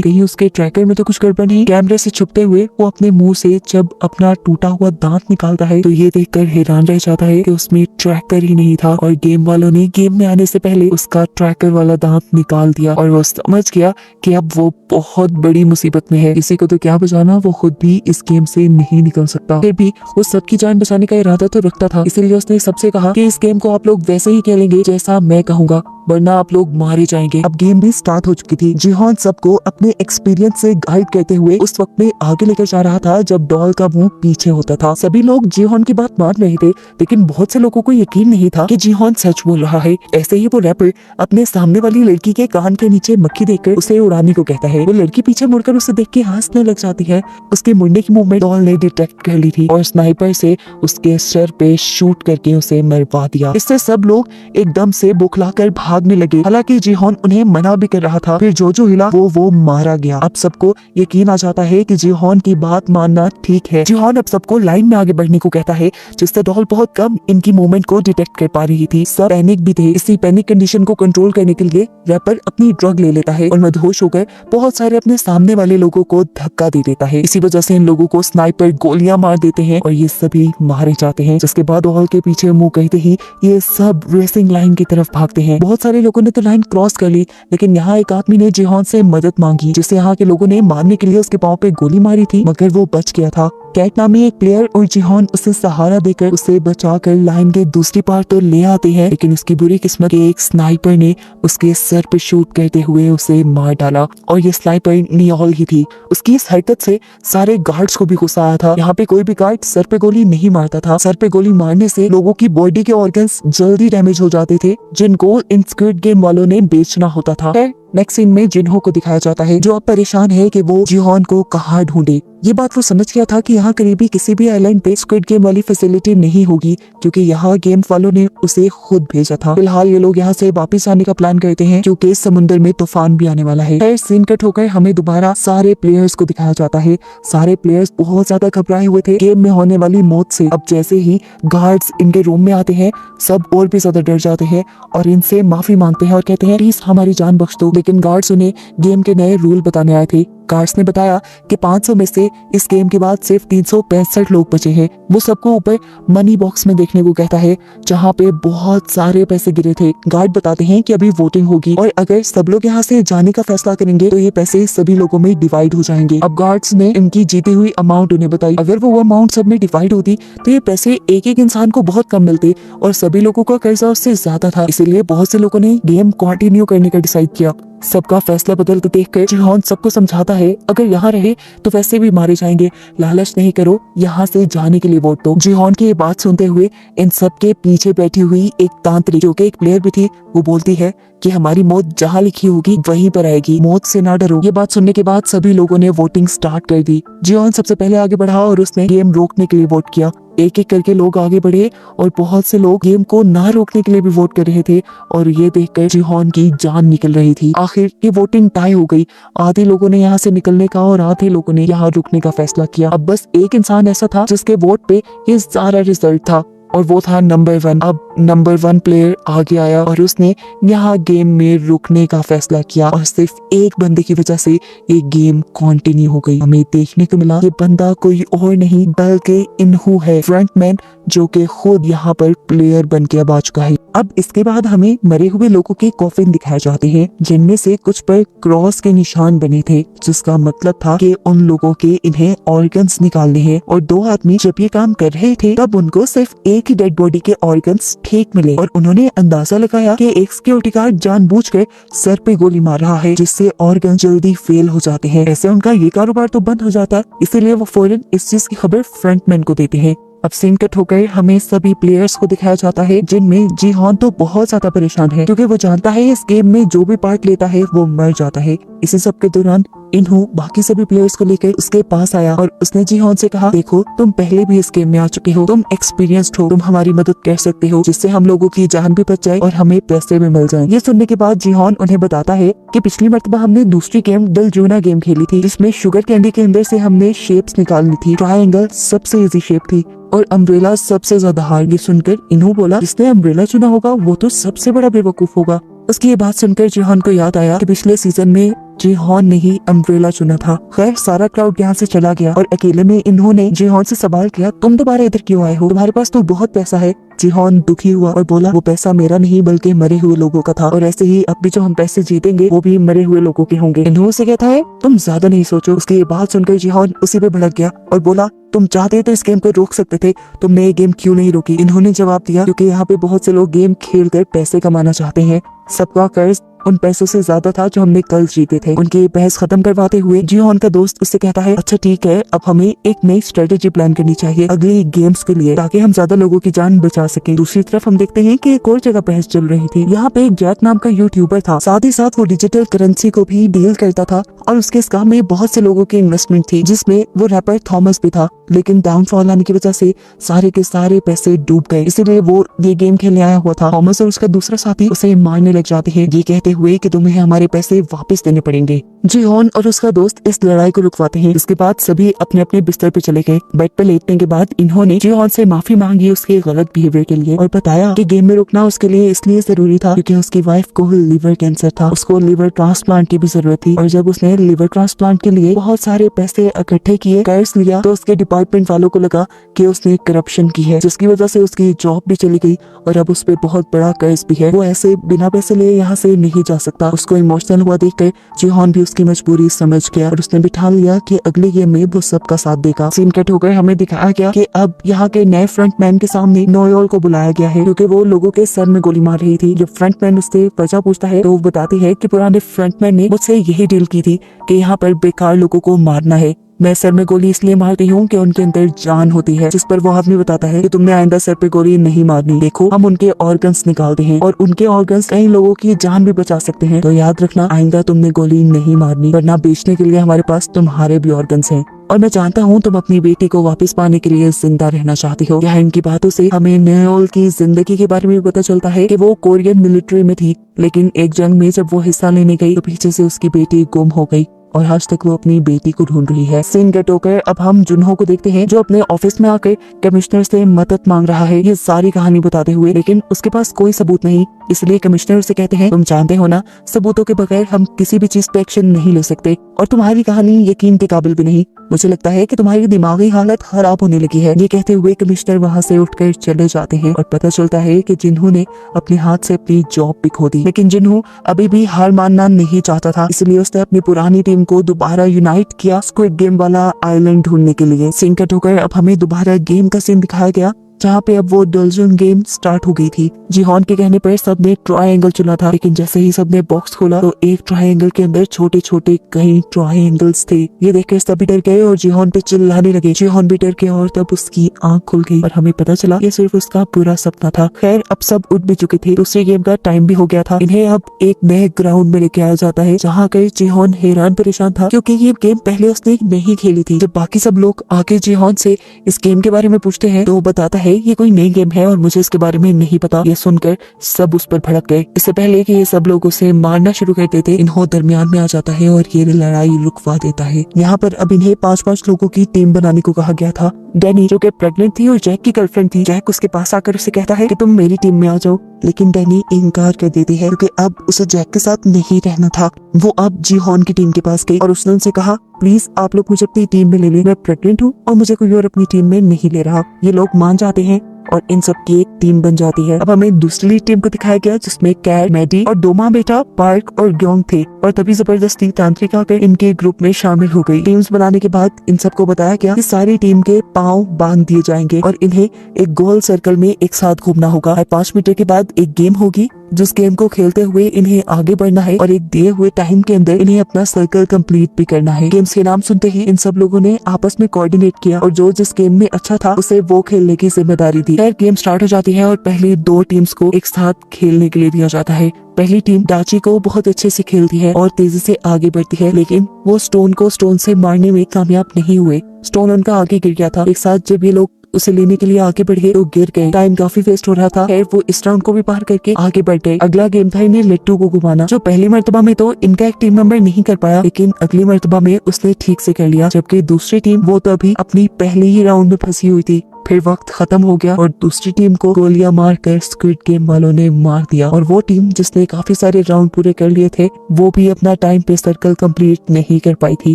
कहीं उसके ट्रैकर में तो कुछ गड़बड़ नहीं। कैमरे से छुपते हुए वो अपने मुंह से जब अपना टूटा हुआ दांत निकालता है तो ये देखकर हैरान रह जाता है कि उसमें ट्रैकर ही नहीं था और गेम वालों ने गेम में आने से पहले उसका ट्रैकर वाला दांत निकाल दिया। और वो समझ गया कि अब वो बहुत बड़ी मुसीबत में है। किसी को तो क्या बचाना, वो खुद भी इस गेम से नहीं निकल सकता। फिर भी वो सबकी जान बचाने का इरादा तो रखता था, इसीलिए उसने सबसे कहा कि इस गेम को आप लोग वैसे ही खेलेंगे जैसा मैं कहूँगा, वरना आप लोग मारे जाएंगे। अब गेम भी स्टार्ट हो चुकी थी। जीहोन सबको अपने एक्सपीरियंस से गाइड करते हुए उस वक्त में आगे लेकर जा रहा था जब डॉल का मुंह पीछे होता था। सभी लोग जीहोन की बात मान रहे थे, लेकिन बहुत से लोगों को यकीन नहीं था कि जीहोन सच बोल रहा है। ऐसे ही वो रैपर अपने सामने वाली लड़की के कान के नीचे मक्खी देखकर उसे उड़ाने को कहता है। वो लड़की पीछे मुड़कर उसे देख के हंसने लग जाती है। उसके मुड़ने की मूवमेंट डॉल ने डिटेक्ट कर ली थी और स्नाइपर से उसके सर पे शूट करके उसे मरवा दिया। इससे सब लोग एकदम से बुखलाकर भागने लगे। हालांकि जीहोन उन्हें मना भी कर रहा था। फिर जो हिला वो मारा गया। अब सबको यकीन आ जाता है कि जीहोन की बात मानना ठीक है। जीहोन अब सबको लाइन में आगे बढ़ने को कहता है, जिससे डॉल बहुत कम इनकी मूवमेंट को डिटेक्ट कर पा रही थी। सब पैनिक भी थे। इसी पैनिक कंडीशन को कंट्रोल करने के लिए रैपर अपनी ड्रग ले लेता है और मदहोश होकर बहुत सारे अपने सामने वाले लोगों को धक्का दे देता है। इसी वजह से इन लोगों को स्नाइपर गोलियां मार देते हैं और ये सभी मारे जाते हैं। जिसके बाद डॉल के पीछे मुंह कहते ही ये सब रेसिंग लाइन की तरफ भागते हैं। बहुत सारे लोगों ने तो लाइन क्रॉस कर ली, लेकिन यहाँ एक आदमी ने जीहोन से मदद मांगी, जिसे यहाँ के लोगों ने मारने के लिए उसके पांव पे गोली मारी थी, मगर वो बच गया था। कैट नामी एक प्लेयर और जीहोन उसे सहारा देकर उसे बचाकर लाइन के दूसरी पार तो ले आते हैं, लेकिन उसकी बुरी किस्मत के एक स्नाइपर ने उसके सर पे शूट करते हुए उसे मार डाला और ये स्नाइपर नियोल ही थी। उसकी इस हरकत से सारे गार्ड्स को भी गुस्सा आया था। यहाँ पे कोई भी गार्ड सर पे गोली नहीं मारता था। सर पे गोली मारने से लोगों की बॉडी के ऑर्गन्स जल्दी डैमेज हो जाते थे, जिनको इन स्क्विड गेम वालों ने बेचना होता था। नेक्स्ट सीन में जिन्हों को दिखाया जाता है जो अब परेशान है कि वो जीहोन को कहाँ ढूंढे। ये बात वो समझ गया था कि यहाँ करीबी किसी भी आइलैंड पे स्क्विड गेम वाली फैसिलिटी नहीं होगी, क्योंकि यहाँ गेम वालों ने उसे खुद भेजा था। फिलहाल ये लोग यहाँ से वापस आने का प्लान करते हैं क्योंकि समुद्र में तूफान भी आने वाला है। फिर सीन कट होकर हमें दोबारा सारे प्लेयर्स को दिखाया जाता है। सारे प्लेयर्स बहुत ज्यादा घबराए हुए थे गेम में होने वाली मौत से। अब जैसे ही गार्ड्स इनके रूम में आते हैं, सब और भी ज्यादा डर जाते हैं और इनसे माफी मांगते हैं और कहते हैं प्लीज हमारी जान बख्श दो। लेकिन गार्ड्स उन्हें गेम के नए रूल बताने आए थे। गार्ड्स ने बताया कि 500 में से इस गेम के बाद सिर्फ 365 लोग बचे हैं। वो सबको ऊपर मनी बॉक्स में देखने को कहता है, जहाँ पे बहुत सारे पैसे गिरे थे। गार्ड बताते हैं कि अभी वोटिंग होगी और अगर सब लोग यहाँ से जाने का फैसला करेंगे तो ये पैसे सभी लोगों में डिवाइड हो जाएंगे। अब गार्ड्स ने इनकी जीती हुई अमाउंट उन्हें बताई। अगर वो अमाउंट सब में डिवाइड होती तो ये पैसे एक एक इंसान को बहुत कम मिलते और सभी लोगों का कर्जा उससे ज्यादा था। इसीलिए बहुत से लोगों ने गेम कंटिन्यू करने का डिसाइड किया। सबका फैसला बदलते देखकर जीहोन सबको समझाता है, अगर यहाँ रहे तो वैसे भी मारे जाएंगे, लालच नहीं करो, यहाँ से जाने के लिए वोट दो। जीहोन की ये बात सुनते हुए इन सबके पीछे बैठी हुई एक तांत्रिक जो कि एक प्लेयर भी थी, वो बोलती है कि हमारी मौत जहाँ लिखी होगी वहीं पर आएगी, मौत से ना डरो। ये बात सुनने के बाद सभी लोगों ने वोटिंग स्टार्ट कर दी। जीहोन सबसे पहले आगे बढ़ा और उसने गेम रोकने के लिए वोट किया। एक एक करके लोग आगे बढ़े और बहुत से लोग गेम को ना रोकने के लिए भी वोट कर रहे थे और ये देखकर जीहोन की जान निकल रही थी। आखिर ये वोटिंग टाई हो गई। आधे लोगों ने यहाँ से निकलने का और आधे लोगों ने यहाँ रुकने का फैसला किया। अब बस एक इंसान ऐसा था जिसके वोट पे ये सारा रिजल्ट था। और वो था नंबर 1। अब नंबर 1 प्लेयर आगे आया और उसने यहाँ गेम में रुकने का फैसला किया और सिर्फ एक बंदे की वजह से ये गेम कंटिन्यू हो गई। हमें देखने को मिला ये बंदा कोई और नहीं बल्कि इन्हू है, फ्रंटमैन, जो कि खुद यहाँ पर प्लेयर बन के अब आ चुका है। अब इसके बाद हमें मरे हुए लोगों के कॉफिन दिखाए जाते हैं, जिनमें से कुछ पर क्रॉस के निशान बने थे, जिसका मतलब था कि उन लोगों के इन्हें ऑर्गन्स निकालने हैं। और 2 आदमी जब ये काम कर रहे थे तब उनको सिर्फ एक ही डेड बॉडी के ऑर्गन्स ठीक मिले और उन्होंने अंदाजा लगाया कि एक सिक्योरिटी गार्ड जानबूझकर सर पे गोली मार रहा है, जिससे ऑर्गन जल्दी फेल हो जाते हैं। ऐसे उनका ये कारोबार तो बंद हो जाता, इसीलिए वो फौरन इस चीज की खबर फ्रंटमैन को देते हैं। अब सीन कट होकर हमें सभी प्लेयर्स को दिखाया जाता है, जिनमें जीहॉन तो बहुत ज्यादा परेशान है क्योंकि वो जानता है इस गेम में जो भी पार्ट लेता है वो मर जाता है। इसी सब के दौरान इन्हू बाकी सभी प्लेयर्स को लेकर उसके पास आया और उसने जीहॉन से कहा, देखो तुम पहले भी इस गेम में आ चुके हो, तुम एक्सपीरियंस्ड हो, तुम हमारी मदद कर सकते हो जिससे हम लोगों की जान भी बच जाए और हमें पैसे भी मिल जाए। ये सुनने के बाद जीहॉन उन्हें बताता है कि पिछली मर्तबा हमने दूसरी गेम डलजूना गेम खेली थी, जिसमें शुगर कैंडी के अंदर से हमने शेप्स निकालनी थी। ट्रायंगल सबसे इजी शेप थी और अम्ब्रेला सबसे ज्यादा हार्ड। ये सुनकर इन्हू बोला, जिसने अम्ब्रेला चुना होगा वो तो सबसे बड़ा बेवकूफ होगा। उसकी ये बात सुनकर जीहॉन को याद आया कि पिछले सीजन में जीहॉन ने ही अम्ब्रेला चुना था। खैर सारा क्राउड यहाँ से चला गया और अकेले में इन्होंने जीहॉन से सवाल किया, तुम दोबारा इधर क्यों आए हो, तुम्हारे पास तो बहुत पैसा है। जीहॉन दुखी हुआ और बोला, वो पैसा मेरा नहीं बल्कि मरे हुए लोगों का था और ऐसे ही अब भी जो हम पैसे जीतेंगे वो भी मरे हुए लोगों के होंगे। इन्हों से कहता है, तुम ज्यादा नहीं सोचो। उसकी ये बात सुनकर जीहॉन उसी पे भड़क गया और बोला, तुम चाहते तो इस गेम को रोक सकते थे, तुमने ये गेम क्यों नहीं रोकी। इन्होंने जवाब दिया, क्योंकि यहाँ पे बहुत से लोग गेम खेल कर पैसे कमाना चाहते हैं, सबका कर्ज उन पैसों से ज्यादा था जो हमने कल जीते थे। उनकी बहस खत्म करवाते हुए जीहॉन का दोस्त उससे कहता है, अच्छा ठीक है, अब हमें एक नई स्ट्रेटेजी प्लान करनी चाहिए अगली गेम्स के लिए, ताकि हम ज्यादा लोगों की जान बचा सके। दूसरी तरफ हम देखते हैं कि एक और जगह बहस चल रही थी। यहाँ पे एक जैक नाम का यूट्यूबर था, साथ ही साथ वो डिजिटल करेंसी को भी डील करता था और उसके इस काम में बहुत से लोगों की इन्वेस्टमेंट थी, जिसमें वो रैपर थॉमस भी था। लेकिन डाउनफॉल आने की वजह से सारे के सारे पैसे डूब गए, इसीलिए वो ये गेम खेलने आया हुआ था। थॉमस और उसका दूसरा साथी उसे मारने लग जाते हैं, ये कहते हुए कि तुम्हें हमारे पैसे वापस देने पड़ेंगे। जीहॉन और उसका दोस्त इस लड़ाई को रुकवाते हैं। इसके बाद सभी अपने अपने बिस्तर पे चले गए। बेड पे लेटने के बाद इन्होंने जीहॉन से माफी मांगी उसके गलत बिहेवियर के लिए और बताया कि गेम में रुकना उसके लिए इसलिए जरूरी था क्योंकि उसकी वाइफ को लिवर कैंसर था, उसको लिवर ट्रांसप्लांट की भी जरूरत थी और जब उसने लिवर ट्रांसप्लांट के लिए बहुत सारे पैसे इकट्ठे किए, कर्ज लिया, तो उसके डिपार्टमेंट वालों को लगा कि उसने करप्शन की है, जिसकी वजह से उसकी जॉब भी चली गई और अब उस पे बहुत बड़ा कर्ज भी है। वो ऐसे बिना पैसे लिए यहाँ से नहीं जा सकता। उसको इमोशनल हुआ देखकर जीहॉन भी उसकी मजबूरी समझ गया और उसने भी ठान लिया कि अगले गेम में वो सबका साथ देगा। सीन कट होकर हमें दिखाया गया कि अब यहाँ के नए फ्रंटमैन के सामने नोयोल को बुलाया गया है क्योंकि वो लोगों के सर में गोली मार रही थी। जब फ्रंटमैन उससे वजह पूछता है तो वो बताती है कि पुराने फ्रंटमैन ने मुझसे यही डील की थी कि यहाँ पर बेकार लोगों को मारना है। मैं सर में गोली इसलिए मारती हूँ कि उनके अंदर जान होती है। जिस पर वो आदमी बताता है कि तुमने आइंदा सर पे गोली नहीं मारनी, देखो हम उनके ऑर्गन्स निकालते हैं और उनके ऑर्गन्स कई लोगों की जान भी बचा सकते हैं, तो याद रखना आइंदा तुमने गोली नहीं मारनी, वरना बेचने के लिए हमारे पास तुम्हारे भी ऑर्गन्स हैं और मैं जानता हूँ तुम अपनी बेटी को वापस पाने के लिए जिंदा रहना चाहती हो। यहाँ इनकी बातों से हमें नयोल की जिंदगी के बारे में भी पता चलता है कि वो कोरियन मिलिट्री में थी, लेकिन एक जंग में जब वो हिस्सा लेने गई तो पीछे से उसकी बेटी गुम हो गई और आज तक वो अपनी बेटी को ढूंढ रही है। सीन कट होकर अब हम जुनहो को देखते हैं जो अपने ऑफिस में आकर कमिश्नर से मदद मांग रहा है ये सारी कहानी बताते हुए, लेकिन उसके पास कोई सबूत नहीं, इसलिए कमिश्नर से कहते हैं, तुम जानते हो ना सबूतों के बगैर हम किसी भी चीज पे एक्शन नहीं ले सकते और तुम्हारी कहानी यकीन के काबिल भी नहीं, मुझे लगता है कि तुम्हारी दिमागी हालत खराब होने लगी है। ये कहते हुए कमिश्नर वहाँ से उठकर चले जाते हैं और पता चलता है कि जिन्हों ने अपने हाथ से अपनी जॉब भी खो दी, लेकिन जिन्हों अभी भी हार मानना नहीं चाहता था, इसलिए उसने अपनी पुरानी टीम को दोबारा यूनाइट किया स्क्विड गेम वाला आइलैंड ढूंढने के लिए। सीन कट होकर अब हमें दोबारा गेम का सीन दिखाया गया जहाँ पे अब वो डलजन गेम स्टार्ट हो गई थी। जीहॉन के कहने पर सबने ट्रायंगल चुना था, लेकिन जैसे ही सबने बॉक्स खोला तो एक ट्रायंगल के अंदर छोटे छोटे कई ट्रायंगल्स थे। ये देखकर सभी डर गए और जीहॉन पे चिल्लाने लगे। जीहॉन भी डर गया और तब उसकी आंख खुल गई और हमें पता चला ये सिर्फ उसका पूरा सपना था। खैर अब सब उठ भी चुके थे, दूसरे गेम का टाइम भी हो गया था। इन्हें अब एक नए ग्राउंड में लेके आया जाता है जहाँ कर जीहॉन हैरान परेशान था क्योंकि ये गेम पहले उसने नहीं खेली थी। जब बाकी सब लोग आके जीहॉन से इस गेम के बारे में पूछते हैं तो वो बताता है ये कोई नई गेम है और मुझे इसके बारे में नहीं पता। ये सुनकर सब उस पर भड़क गए। इससे पहले कि ये सब लोग उसे मारना शुरू कर देते इन्हों दरमियान में आ जाता है और ये लड़ाई रुकवा देता है। यहाँ पर अब इन्हें 5-5 लोगों की टीम बनाने को कहा गया था। डैनी जो कि प्रेग्नेंट थी और जैक की गर्लफ्रेंड थी, जैक उसके पास आकर उसे कहता है कि तुम मेरी टीम में आ जाओ, लेकिन डैनी इनकार कर देती है क्योंकि अब उसे जैक के साथ नहीं रहना था। वो अब जीहॉन की टीम के पास गई और उसने उनसे कहा प्लीज आप लोग मुझे अपनी टीम में ले लें, मैं प्रेग्नेंट हूँ और मुझे कोई और अपनी टीम में नहीं ले रहा। ये लोग मान जाते हैं और इन सब की एक टीम बन जाती है। अब हमें दूसरी टीम को दिखाया गया जिसमें कैट, मैडी और दो माँ बेटा पार्क और ग्योंग थे और तभी जबरदस्ती तांत्रिक आकर इनके ग्रुप में शामिल हो गई। टीम्स बनाने के बाद इन सबको बताया गया कि सारी टीम के पाँव बांध दिए जाएंगे और इन्हें एक गोल सर्कल में एक साथ घूमना होगा। 5 मिनट के बाद एक गेम होगी जिस गेम को खेलते हुए इन्हें आगे बढ़ना है और एक दिए हुए टाइम के अंदर इन्हें अपना सर्कल कंप्लीट भी करना है। गेम्स के नाम सुनते ही इन सब लोगों ने आपस में कोऑर्डिनेट किया और जो जिस गेम में अच्छा था उसे वो खेलने की जिम्मेदारी दी। खैर गेम स्टार्ट हो जाती है और पहले 2 टीम्स को एक साथ खेलने के लिए दिया जाता है। पहली टीम डाची को बहुत अच्छे से खेलती है और तेजी से आगे बढ़ती है, लेकिन वो स्टोन को स्टोन से मारने में कामयाब नहीं हुए। स्टोन उनका आगे गिर गया था। एक साथ जब ये लोग उसे लेने के लिए आगे बढ़ गए तो गिर गए। टाइम काफी वेस्ट हो रहा था। खैर वो इस राउंड को भी पार करके आगे बढ़ गए। अगला गेम था इन्हें लट्टू को घुमाना, जो पहली मर्तबा में तो इनका एक टीम मेंबर नहीं कर पाया, लेकिन अगली मर्तबा में उसने ठीक से कर लिया। जबकि दूसरी टीम वो तो अभी अपनी पहले ही राउंड में फंसी हुई थी। फिर वक्त खत्म हो गया और दूसरी टीम को गोलियां मारकर स्क्विड गेम वालों ने मार दिया और वो टीम जिसने काफी सारे राउंड पूरे कर लिए थे वो भी अपना टाइम पे सर्कल कंप्लीट नहीं कर पाई थी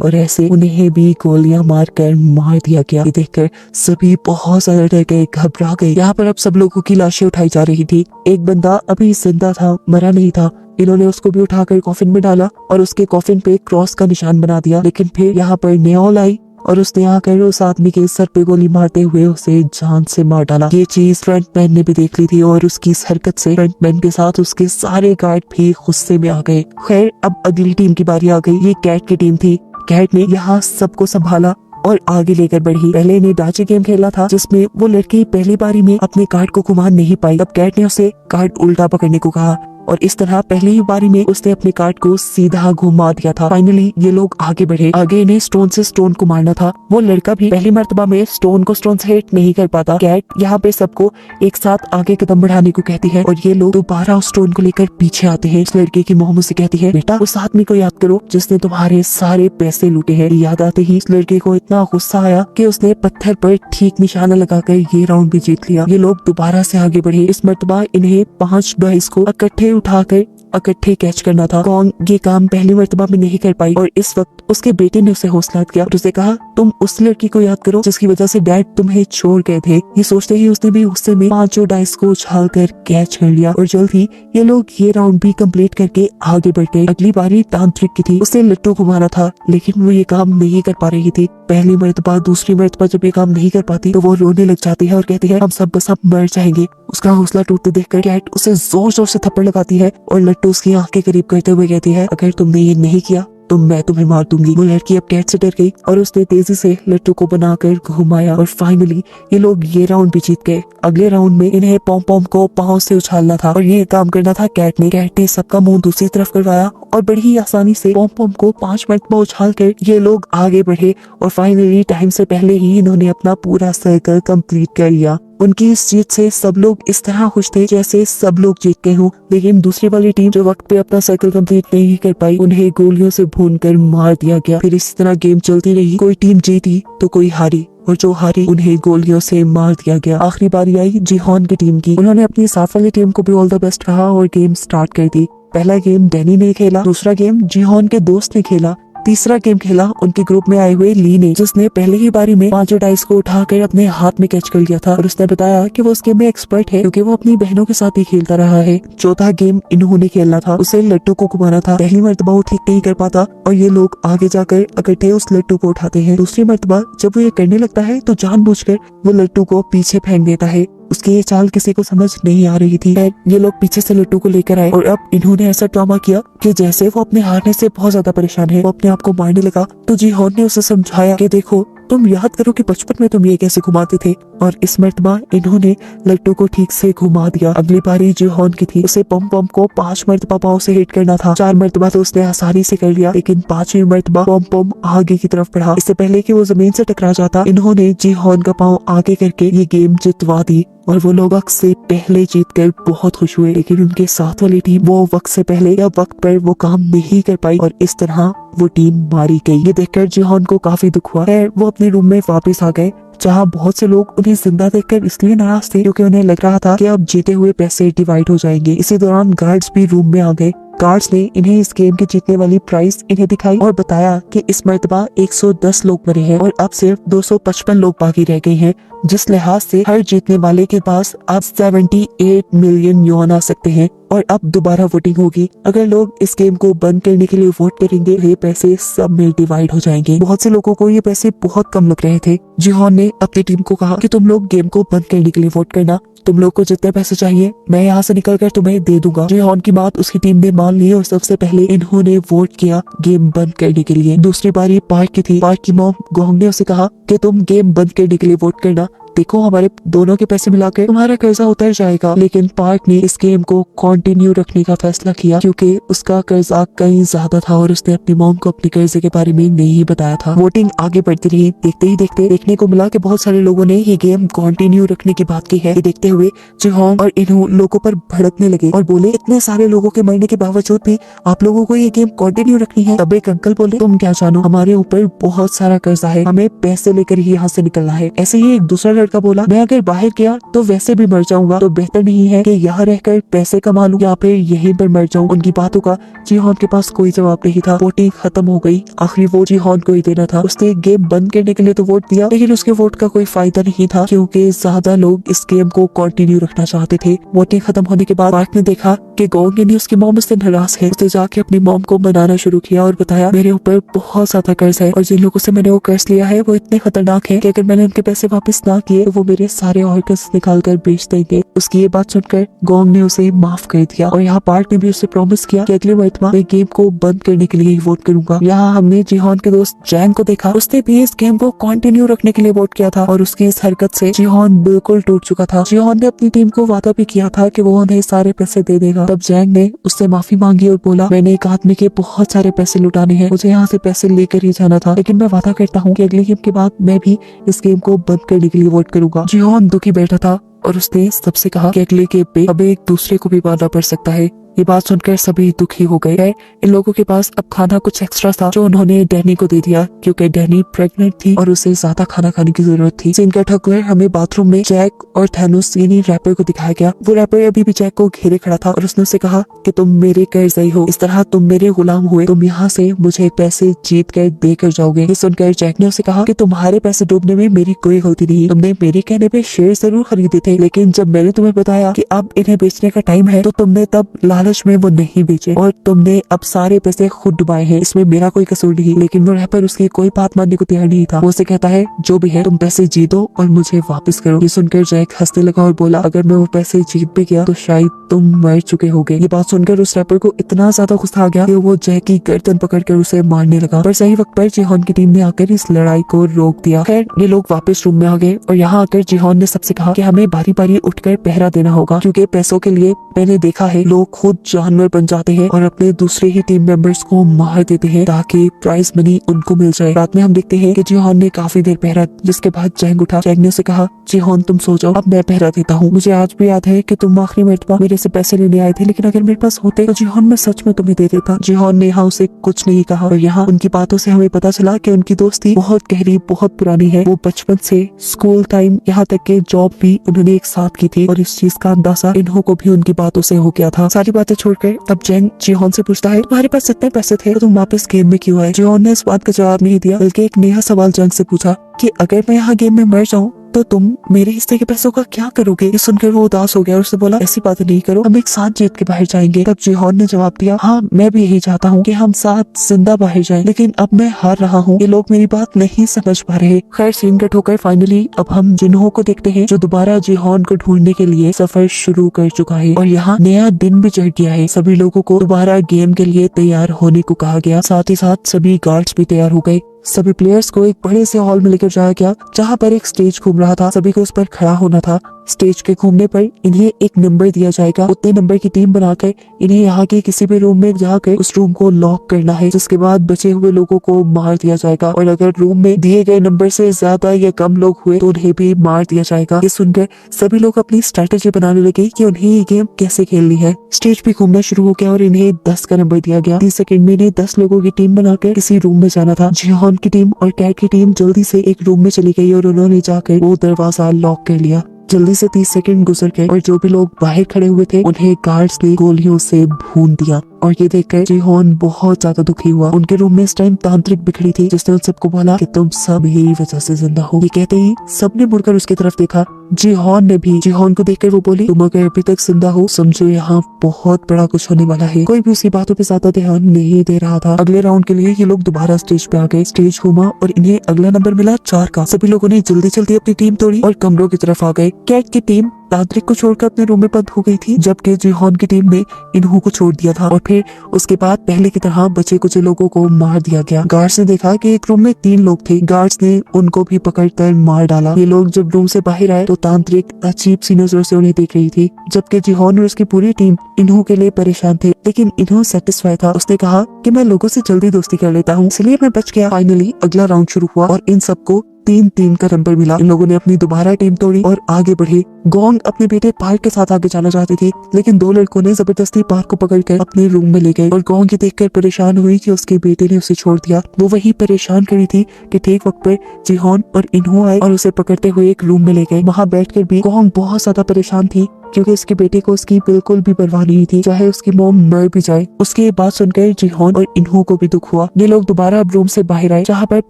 और ऐसे उन्हें भी गोलियां मारकर मार दिया गया। ये देखकर सभी बहुत ज्यादा डर गए, घबरा गए। यहाँ पर अब सब लोगों की लाशें उठाई जा रही थी। एक बंदा अभी जिंदा था, मरा नहीं था। इन्होंने उसको भी उठाकर कॉफिन में डाला और उसके कॉफिन पे क्रॉस का निशान बना दिया। लेकिन फिर यहाँ पर नेओल आई और उसने आकर उस आदमी के सर पे गोली मारते हुए उसे जान से मार डाला। ये चीज फ्रंटमैन ने भी देख ली थी और उसकी इस हरकत से फ्रंटमैन के साथ उसके सारे गार्ड भी गुस्से में आ गए। खैर अब अगली टीम की बारी आ गई। ये कैट की टीम थी। कैट ने यहाँ सबको संभाला और आगे लेकर बढ़ी। पहले ने डाची गेम खेला था जिसमें वो लड़की पहली बारी में अपने कार्ड को घुमा नहीं पाई। तब कैट ने उसे कार्ड उल्टा पकड़ने को कहा और इस तरह पहली ही बारी में उसने अपने कार्ड को सीधा घुमा दिया था। फाइनली ये लोग आगे बढ़े। आगे इन्हें स्टोन से स्टोन को मारना था। वो लड़का भी पहली मर्तबा में स्टोन को स्टोन से हिट नहीं कर पाता। कैट यहाँ पे सबको एक साथ आगे कदम बढ़ाने को कहती है और ये लोग दोबारा उस स्टोन को लेकर पीछे आते हैं। इस लड़के की मोहम्मद से कहती है बेटा उस आदमी को याद करो जिसने तुम्हारे सारे पैसे लूटे हैं। याद आते ही इस लड़के को इतना गुस्सा आया कि उसने पत्थर पर ठीक निशाना लगाकर ये राउंड भी जीत लिया। ये लोग दोबारा से आगे बढ़े। इस मर्तबा इन्हें 5 बॉयज को इकट्ठे उठाकर इकट्ठे कैच करना था। कॉन्ग ये काम पहली मर्तबा में नहीं कर पाई और इस वक्त उसके बेटे ने उसे हौसला दिया और उसे कहा तुम उस लड़की को याद करो जिसकी वजह से डैड तुम्हें छोड़ गए थे। ये सोचते ही उसने भी गुस्से में 5 डाइस को उछाल कर कैच कर लिया और जल्द ही ये लोग ये राउंड भी कंप्लीट करके आगे बढ़ गए। अगली बारी तांत्रिक की थी। उसे लट्टू घुमाना था लेकिन वो ये काम नहीं कर पा रही थी। पहली मर्तबा दूसरी मर्तबा जब ये काम नहीं कर पाती तो वो रोने लग जाती है और कहती है हम सब बस अब मर जाएंगे। उसका हौसला टूटते देखकर कैट उसे जोर जोर से थप्पड़ लगाती है और लट्टू उसकी आंखें करीब करते हुए कहती है अगर तुमने ये नहीं किया तो मैं तुम्हें मार दूंगी। वो लड़की अब कैट से डर गई और उसने तेजी से लट्टू को बनाकर घुमाया और फाइनली ये लोग ये राउंड भी जीत गए। अगले राउंड में इन्हें पॉम पॉम को पाँव से उछालना था और ये काम करना था कैट ने। कैट ने सबका मुंह दूसरी तरफ करवाया और बड़ी ही आसानी से पॉम पॉम को 5 मिनट में उछाल कर ये लोग आगे बढ़े और फाइनली टाइम से पहले ही इन्होंने अपना पूरा सर्कल कंप्लीट कर लिया। उनकी इस जीत से सब लोग इस तरह खुश थे जैसे सब लोग जीत गए हों। लेकिन दूसरी वाली टीम जो वक्त पे अपना सर्कल कंप्लीट नहीं कर पाई उन्हें गोलियों से भूनकर मार दिया गया। फिर इसी तरह गेम चलती रही। कोई टीम जीती तो कोई हारी और जो हारी उन्हें गोलियों से मार दिया गया। आखिरी बारी आई जीहॉन की टीम की। उन्होंने अपनी साथ वाली टीम को भी ऑल द बेस्ट कहा और गेम स्टार्ट कर दी। पहला गेम डैनी ने खेला, दूसरा गेम जीहॉन के दोस्त ने खेला, तीसरा गेम खेला उनके ग्रुप में आए हुए ली ने जिसने पहले ही बारी में 5 डाइस को उठाकर अपने हाथ में कैच कर लिया था और उसने बताया कि वो इस गेम में एक्सपर्ट है क्योंकि वो अपनी बहनों के साथ ही खेलता रहा है। चौथा गेम इन्होंने खेलना था। उसे लट्टू को घुमाना था। पहली मर्तबा वो ठीक नहीं कर पाता और ये लोग आगे जाकर इकट्ठे उस लट्टू को उठाते हैं। दूसरी मर्तबा जब वो ये करने लगता है तो जानबूझकर वो लट्टू को पीछे फेंक देता है। उसकी ये चाल किसी को समझ नहीं आ रही थी। ये लोग पीछे से लट्टू को लेकर आए और अब इन्होंने ऐसा ड्रामा किया कि जैसे वो अपने हारने से बहुत ज्यादा परेशान है, वो अपने आप को मारने लगा। तो जीहॉन ने उसे समझाया कि देखो तुम याद करो कि बचपन में तुम ये कैसे घुमाते थे और इस मर्तबा इन्होंने लट्टू को ठीक से घुमा दिया। अगली बारी जीहॉन की थी। उसे पम पम को 5 मर्तबा पाँव से हिट करना था। 4 मर्तबा तो उसने आसानी से कर लिया लेकिन 5वीं मर्तबा पम पम आगे की तरफ बढ़ा। इससे पहले कि वो जमीन से टकरा जाता इन्होंने जीहॉन का पाँव आगे करके ये गेम जितवा दी और वो लोग वक्त से पहले जीत कर बहुत खुश हुए। लेकिन उनके साथ वाली टीम वो वक्त से पहले या वक्त पर वो काम नहीं कर पाई और इस तरह वो टीम मारी गई। ये देखकर जीहॉन को काफी दुख हुआ है। वो अपने रूम में वापस आ गए। जहाँ बहुत से लोग उन्हें जिंदा देखकर इसलिए नाराज थे क्योंकि उन्हें लग रहा था कि अब जीते हुए पैसे डिवाइड हो जाएंगे। इसी दौरान गार्ड्स भी रूम में आ गए। गार्ड्स ने इन्हें इस गेम की जीतने वाली प्राइस इन्हें दिखाई और बताया कि इस मर्तबा 110 लोग मरे हैं और अब सिर्फ 255 लोग बाकी रह गए हैं, जिस लिहाज से हर जीतने वाले के पास अब 78 मिलियन युआन आ सकते हैं और अब दोबारा वोटिंग होगी। अगर लोग इस गेम को बंद करने के लिए वोट करेंगे, ये पैसे सब में डिवाइड हो जाएंगे। बहुत से लोगों को ये पैसे बहुत कम लग रहे थे। जिहोन ने अपनी टीम को कहा कि तुम लोग गेम को बंद करने के लिए वोट करना, तुम लोग को जितने पैसे चाहिए मैं यहाँ से निकल कर तुम्हें दे दूंगा। जिहोन की बात उसकी टीम ने मान ली और सबसे पहले इन्होंने वोट किया गेम बंद करने के लिए। दूसरी बारी पार्क की थी। पार्क की मॉम गोंग ने उसे कहा कि तुम गेम बंद करने के लिए वोट करना, देखो हमारे दोनों के पैसे मिलाकर तुम्हारा कर्जा उतर जाएगा। लेकिन पार्क ने इस गेम को कंटिन्यू रखने का फैसला किया क्योंकि उसका कर्जा कहीं ज्यादा था और उसने अपनी मॉम को अपने कर्जे के बारे में नहीं बताया था। वोटिंग आगे बढ़ती रही। देखते ही देखते देखने को मिला कि बहुत सारे लोगों ने ये गेम कंटिन्यू रखने की बात की है। ये देखते हुए जिहोन और इन्हों लोगों पर भड़कने लगे और बोले, इतने सारे लोगों के मरने के बावजूद भी आप लोगों को ये गेम कंटिन्यू रखनी है। तब एक अंकल बोले, तुम क्या जानो, हमारे ऊपर बहुत सारा कर्जा है, हमें पैसे लेकर ही यहाँ से निकलना है। ऐसे ही एक दूसरा लड़का बोला, मैं अगर बाहर गया तो वैसे भी मर जाऊंगा, तो बेहतर नहीं है कि यहाँ रहकर पैसे कमा लूं या फिर यहीं पर मर जाऊं। उनकी बातों का जिहोन के पास कोई जवाब नहीं था। वोटिंग खत्म हो गई। आखिरी वोट जिहोन को ही देना था। उसने गेम बंद करने के लिए तो वोट दिया, लेकिन उसके वोट का कोई फायदा नहीं था क्योंकि ज्यादा लोग इस गेम को कंटिन्यू रखना चाहते थे। वोटिंग खत्म होने के बाद पार्क ने देखा कि गोंग ने उसकी मॉम से नाराज है। उसने जाके अपनी मॉम को मनाना शुरू किया और बताया, मेरे ऊपर बहुत ज्यादा कर्ज है और जिन लोगों से मैंने वो कर्ज लिया है वो इतने खतरनाक है कि अगर मैंने उनके पैसे वापस ना किए तो वो मेरे सारे ऑर्गन्स निकाल कर बेच देंगे। उसकी ये बात सुनकर गोंग ने उसे माफ कर दिया और यहाँ पार्क ने भी उसे प्रॉमिस किया कि अगली मरतबा मैं गेम को बंद करने के लिए वोट करूंगा। यहाँ हमने जिहोन के दोस्त जैंग को देखा। उसने भी इस गेम को कंटिन्यू रखने के लिए वोट किया था और उसकी इस हरकत से जिहोन बिल्कुल टूट चुका था। जिहोन ने अपनी टीम को वादा भी किया था कि वो उन्हें सारे पैसे दे देगा। तब जैंग ने उससे माफी मांगी और बोला, मैंने एक आदमी के बहुत सारे पैसे लुटाने हैं, मुझे यहाँ से पैसे लेकर ही जाना था, लेकिन मैं वादा करता हूँ कि अगली गेम के बाद मैं भी इस गेम को बंद करने के लिए वोट करूंगा। जिहोन दुखी बैठा था और उसने सबसे कहा कि अगले गेम पे हमें एक दूसरे को भी मानना पड़ सकता है। ये बात सुनकर सभी दुखी हो गए। इन लोगों के पास अब खाना कुछ एक्स्ट्रा था जो उन्होंने डैनी को दे दिया क्योंकि डैनी प्रेग्नेंट थी और उसे ज्यादा खाना खाने की जरूरत थी। सीन कट होकर हमें बाथरूम में जैक और थैनोस यानी रैपर को दिखाया गया। वो रैपर अभी भी जैक को घेरे खड़ा था और उसने उसे कहा कि तुम मेरे कर्जई हो, इस तरह तुम मेरे गुलाम हुए, तुम यहाँ से मुझे पैसे जीत कर देकर जाओगे। ये सुनकर जैक ने उसे कहा कि तुम्हारे पैसे डूबने में मेरी कोई गलती नहीं, तुमने मेरे कहने पे शेयर जरूर खरीदे थे, लेकिन जब मैंने तुम्हें बताया कि अब इन्हें बेचने का टाइम है तो तुमने तब लालच में वो नहीं बेचे और तुमने अब सारे पैसे खुद डुबाए हैं। इसमें मेरा कोई कसूर नहीं। लेकिन वो रैपर उसकी कोई बात मानने को तैयार नहीं था। वो उसे कहता है, जो भी है तुम पैसे जीतो और मुझे वापस करो। ये सुनकर जैक हंसने लगा और बोला, अगर मैं वो पैसे जीत भी गया तो शायद तुम मर चुके होगे। ये बात सुनकर उस रैपर को इतना ज्यादा गुस्सा आ गया कि वो जैक की गर्दन पकड़कर उसे मारने लगा। पर सही वक्त पर जिहोन की टीम ने आकर इस लड़ाई को रोक दिया। खैर ये लोग वापस रूम में आ गए और यहाँ आकर जिहोन ने सबसे कहा कि हमें बारी बारी उठकर पहरा देना होगा क्योंकि पैसों के लिए मैंने देखा है लोग खुद जानवर बन जाते हैं और अपने दूसरे ही टीम मेंबर्स को मार देते हैं ताकि प्राइज मनी उनको मिल जाए। रात में हम देखते हैं कि जिहोन ने काफी देर पहरा, जिसके बाद जैंग उठा। जैंग ने उसे कहा, जिहोन तुम सो जाओ, अब मैं पहरा देता हूँ। मुझे आज भी याद है कि तुम आखिरी मरतबा मेरे से पैसे लेने आए थे, लेकिन अगर मेरे पास होते तो जिहोन मैं सच में तुम्हें दे देता। जिहोन ने यहाँ उसे कुछ नहीं कहा और यहाँ उनकी बातों से हमें पता चला कि उनकी दोस्ती बहुत गहरी, बहुत पुरानी है। वो बचपन से स्कूल टाइम यहाँ तक के जॉब भी उन्होंने एक साथ की थी और इस चीज का अंदाजा इन्हों को भी उनकी बातों से हो गया था। सारी बातें छोड़कर तब जैंग जिहोन से पूछता है, तुम्हारे पास इतने पैसे थे तो तुम वापस गेम में क्यों आए? जिहोन ने इस बात का जवाब नहीं दिया बल्कि एक नया सवाल जैंग से पूछा कि अगर मैं यहाँ गेम में मर जाऊँ तो तुम मेरे हिस्से के पैसों का क्या करोगे? ये सुनकर वो उदास हो गया और उसने बोला, ऐसी बातें नहीं करो, हम एक साथ जीत के बाहर जाएंगे। तब जिहोन ने जवाब दिया, हाँ मैं भी यही चाहता हूँ कि हम साथ जिंदा बाहर जाएं, लेकिन अब मैं हार रहा हूँ, ये लोग मेरी बात नहीं समझ पा रहे। खैर सीन कट होकर फाइनली अब हम जिन्हों को देखते हैं जो दोबारा जिहोन को ढूंढने के लिए सफर शुरू कर चुका है और यहाँ नया दिन भी चढ़ गया है। सभी लोगों को दोबारा गेम के लिए तैयार होने को कहा गया। साथ ही साथ सभी गार्ड्स भी तैयार हो गए। सभी प्लेयर्स को एक बड़े से हॉल में लेकर जाया गया जहाँ पर एक स्टेज घूम रहा था। सभी को उस पर खड़ा होना था। स्टेज के घूमने पर इन्हें एक नंबर दिया जाएगा। उतने नंबर की टीम बनाकर इन्हें यहाँ के किसी भी रूम में जाकर उस रूम को लॉक करना है, जिसके बाद बचे हुए लोगों को मार दिया जाएगा और अगर रूम में दिए गए नंबर से ज्यादा या कम लोग हुए तो उन्हें भी मार दिया जाएगा। ये सुनकर सभी लोग अपनी स्ट्रेटेजी बनाने लगे कि उन्हें ये गेम कैसे खेलनी है। स्टेज पे घूमना शुरू हो गया और इन्हें 10 का नंबर दिया गया। 30 सेकंड में इन्हें 10 लोगों की टीम बनाकर किसी रूम में जाना था। जिहोन की टीम और कैट की टीम जल्दी से एक रूम में चली गई और उन्होंने जाकर वो दरवाजा लॉक कर लिया। जल्दी से 30 सेकंड गुजर गए और जो भी लोग बाहर खड़े हुए थे उन्हें गार्ड्स ने गोलियों से भून दिया और ये देखकर जिहोन बहुत ज्यादा दुखी हुआ। उनके रूम में इस टाइम तांत्रिक बिखरी थी जिसने उन सबको बोला कि तुम सब यही वजह से जिंदा हो। ये कहते ही सबने मुड़कर उसकी तरफ देखा। जिहोन ने भी। जिहोन को देखकर वो बोली, तुम अगर अभी तक जिंदा हो समझो यहाँ बहुत बड़ा कुछ होने वाला है। कोई भी उसकी बातों पे ज्यादा ध्यान नहीं दे रहा था। अगले राउंड के लिए ये लोग दोबारा स्टेज पे आ गए। स्टेज घूमा और इन्हें अगला नंबर मिला 4 का। सभी लोगों ने जल्दी जल्दी अपनी टीम तोड़ी और कमरों की तरफ आ गए। कैट की टीम तांत्रिक को छोड़कर अपने रूम में बंद हो गई थी, जबकि जिहोन की टीम ने इन्हू को छोड़ दिया था और फिर उसके बाद पहले की तरह बचे कुछ लोगों को मार दिया गया। गार्ड्स ने देखा कि एक रूम में 3 लोग थे। गार्ड्स ने उनको भी पकड़कर मार डाला। ये लोग जब रूम से बाहर आए तो तांत्रिक अजीब सी नजरों से उन्हें देख रही थी, जबकि जिहोन और उसकी पूरी टीम इन्हू के लिए परेशान थे। लेकिन इन्हू सेटिस्फाई था। उसने कहा कि मैं लोगों से जल्दी दोस्ती कर लेता हूँ, इसलिए मैं बच गया। फाइनली अगला राउंड शुरू हुआ और इन सबको 3-3 का नंबर मिला। इन लोगों ने अपनी दोबारा टीम तोड़ी और आगे बढ़े। गोंग अपने बेटे पार्क के साथ आगे जाना चाहती थी, लेकिन 2 लड़कों ने जबरदस्ती पार्क को पकड़कर अपने रूम में ले गए और गोंग ये देखकर परेशान हुई कि उसके बेटे ने उसे छोड़ दिया। वो वही परेशान करी थी कि ठीक वक्त पर जिहोन और इन्हू आए और उसे पकड़ते हुए एक रूम में ले गए। वहाँ बैठकर भी गोंग बहुत ज्यादा परेशान थी क्योंकि उसके बेटे को उसकी बिल्कुल भी परवाह नहीं थी, चाहे उसकी मॉम मर भी जाए। उसकी ये बात सुनकर जिहोन और इन्हू को भी दुख हुआ। ये लोग दोबारा रूम से बाहर आए, जहाँ पर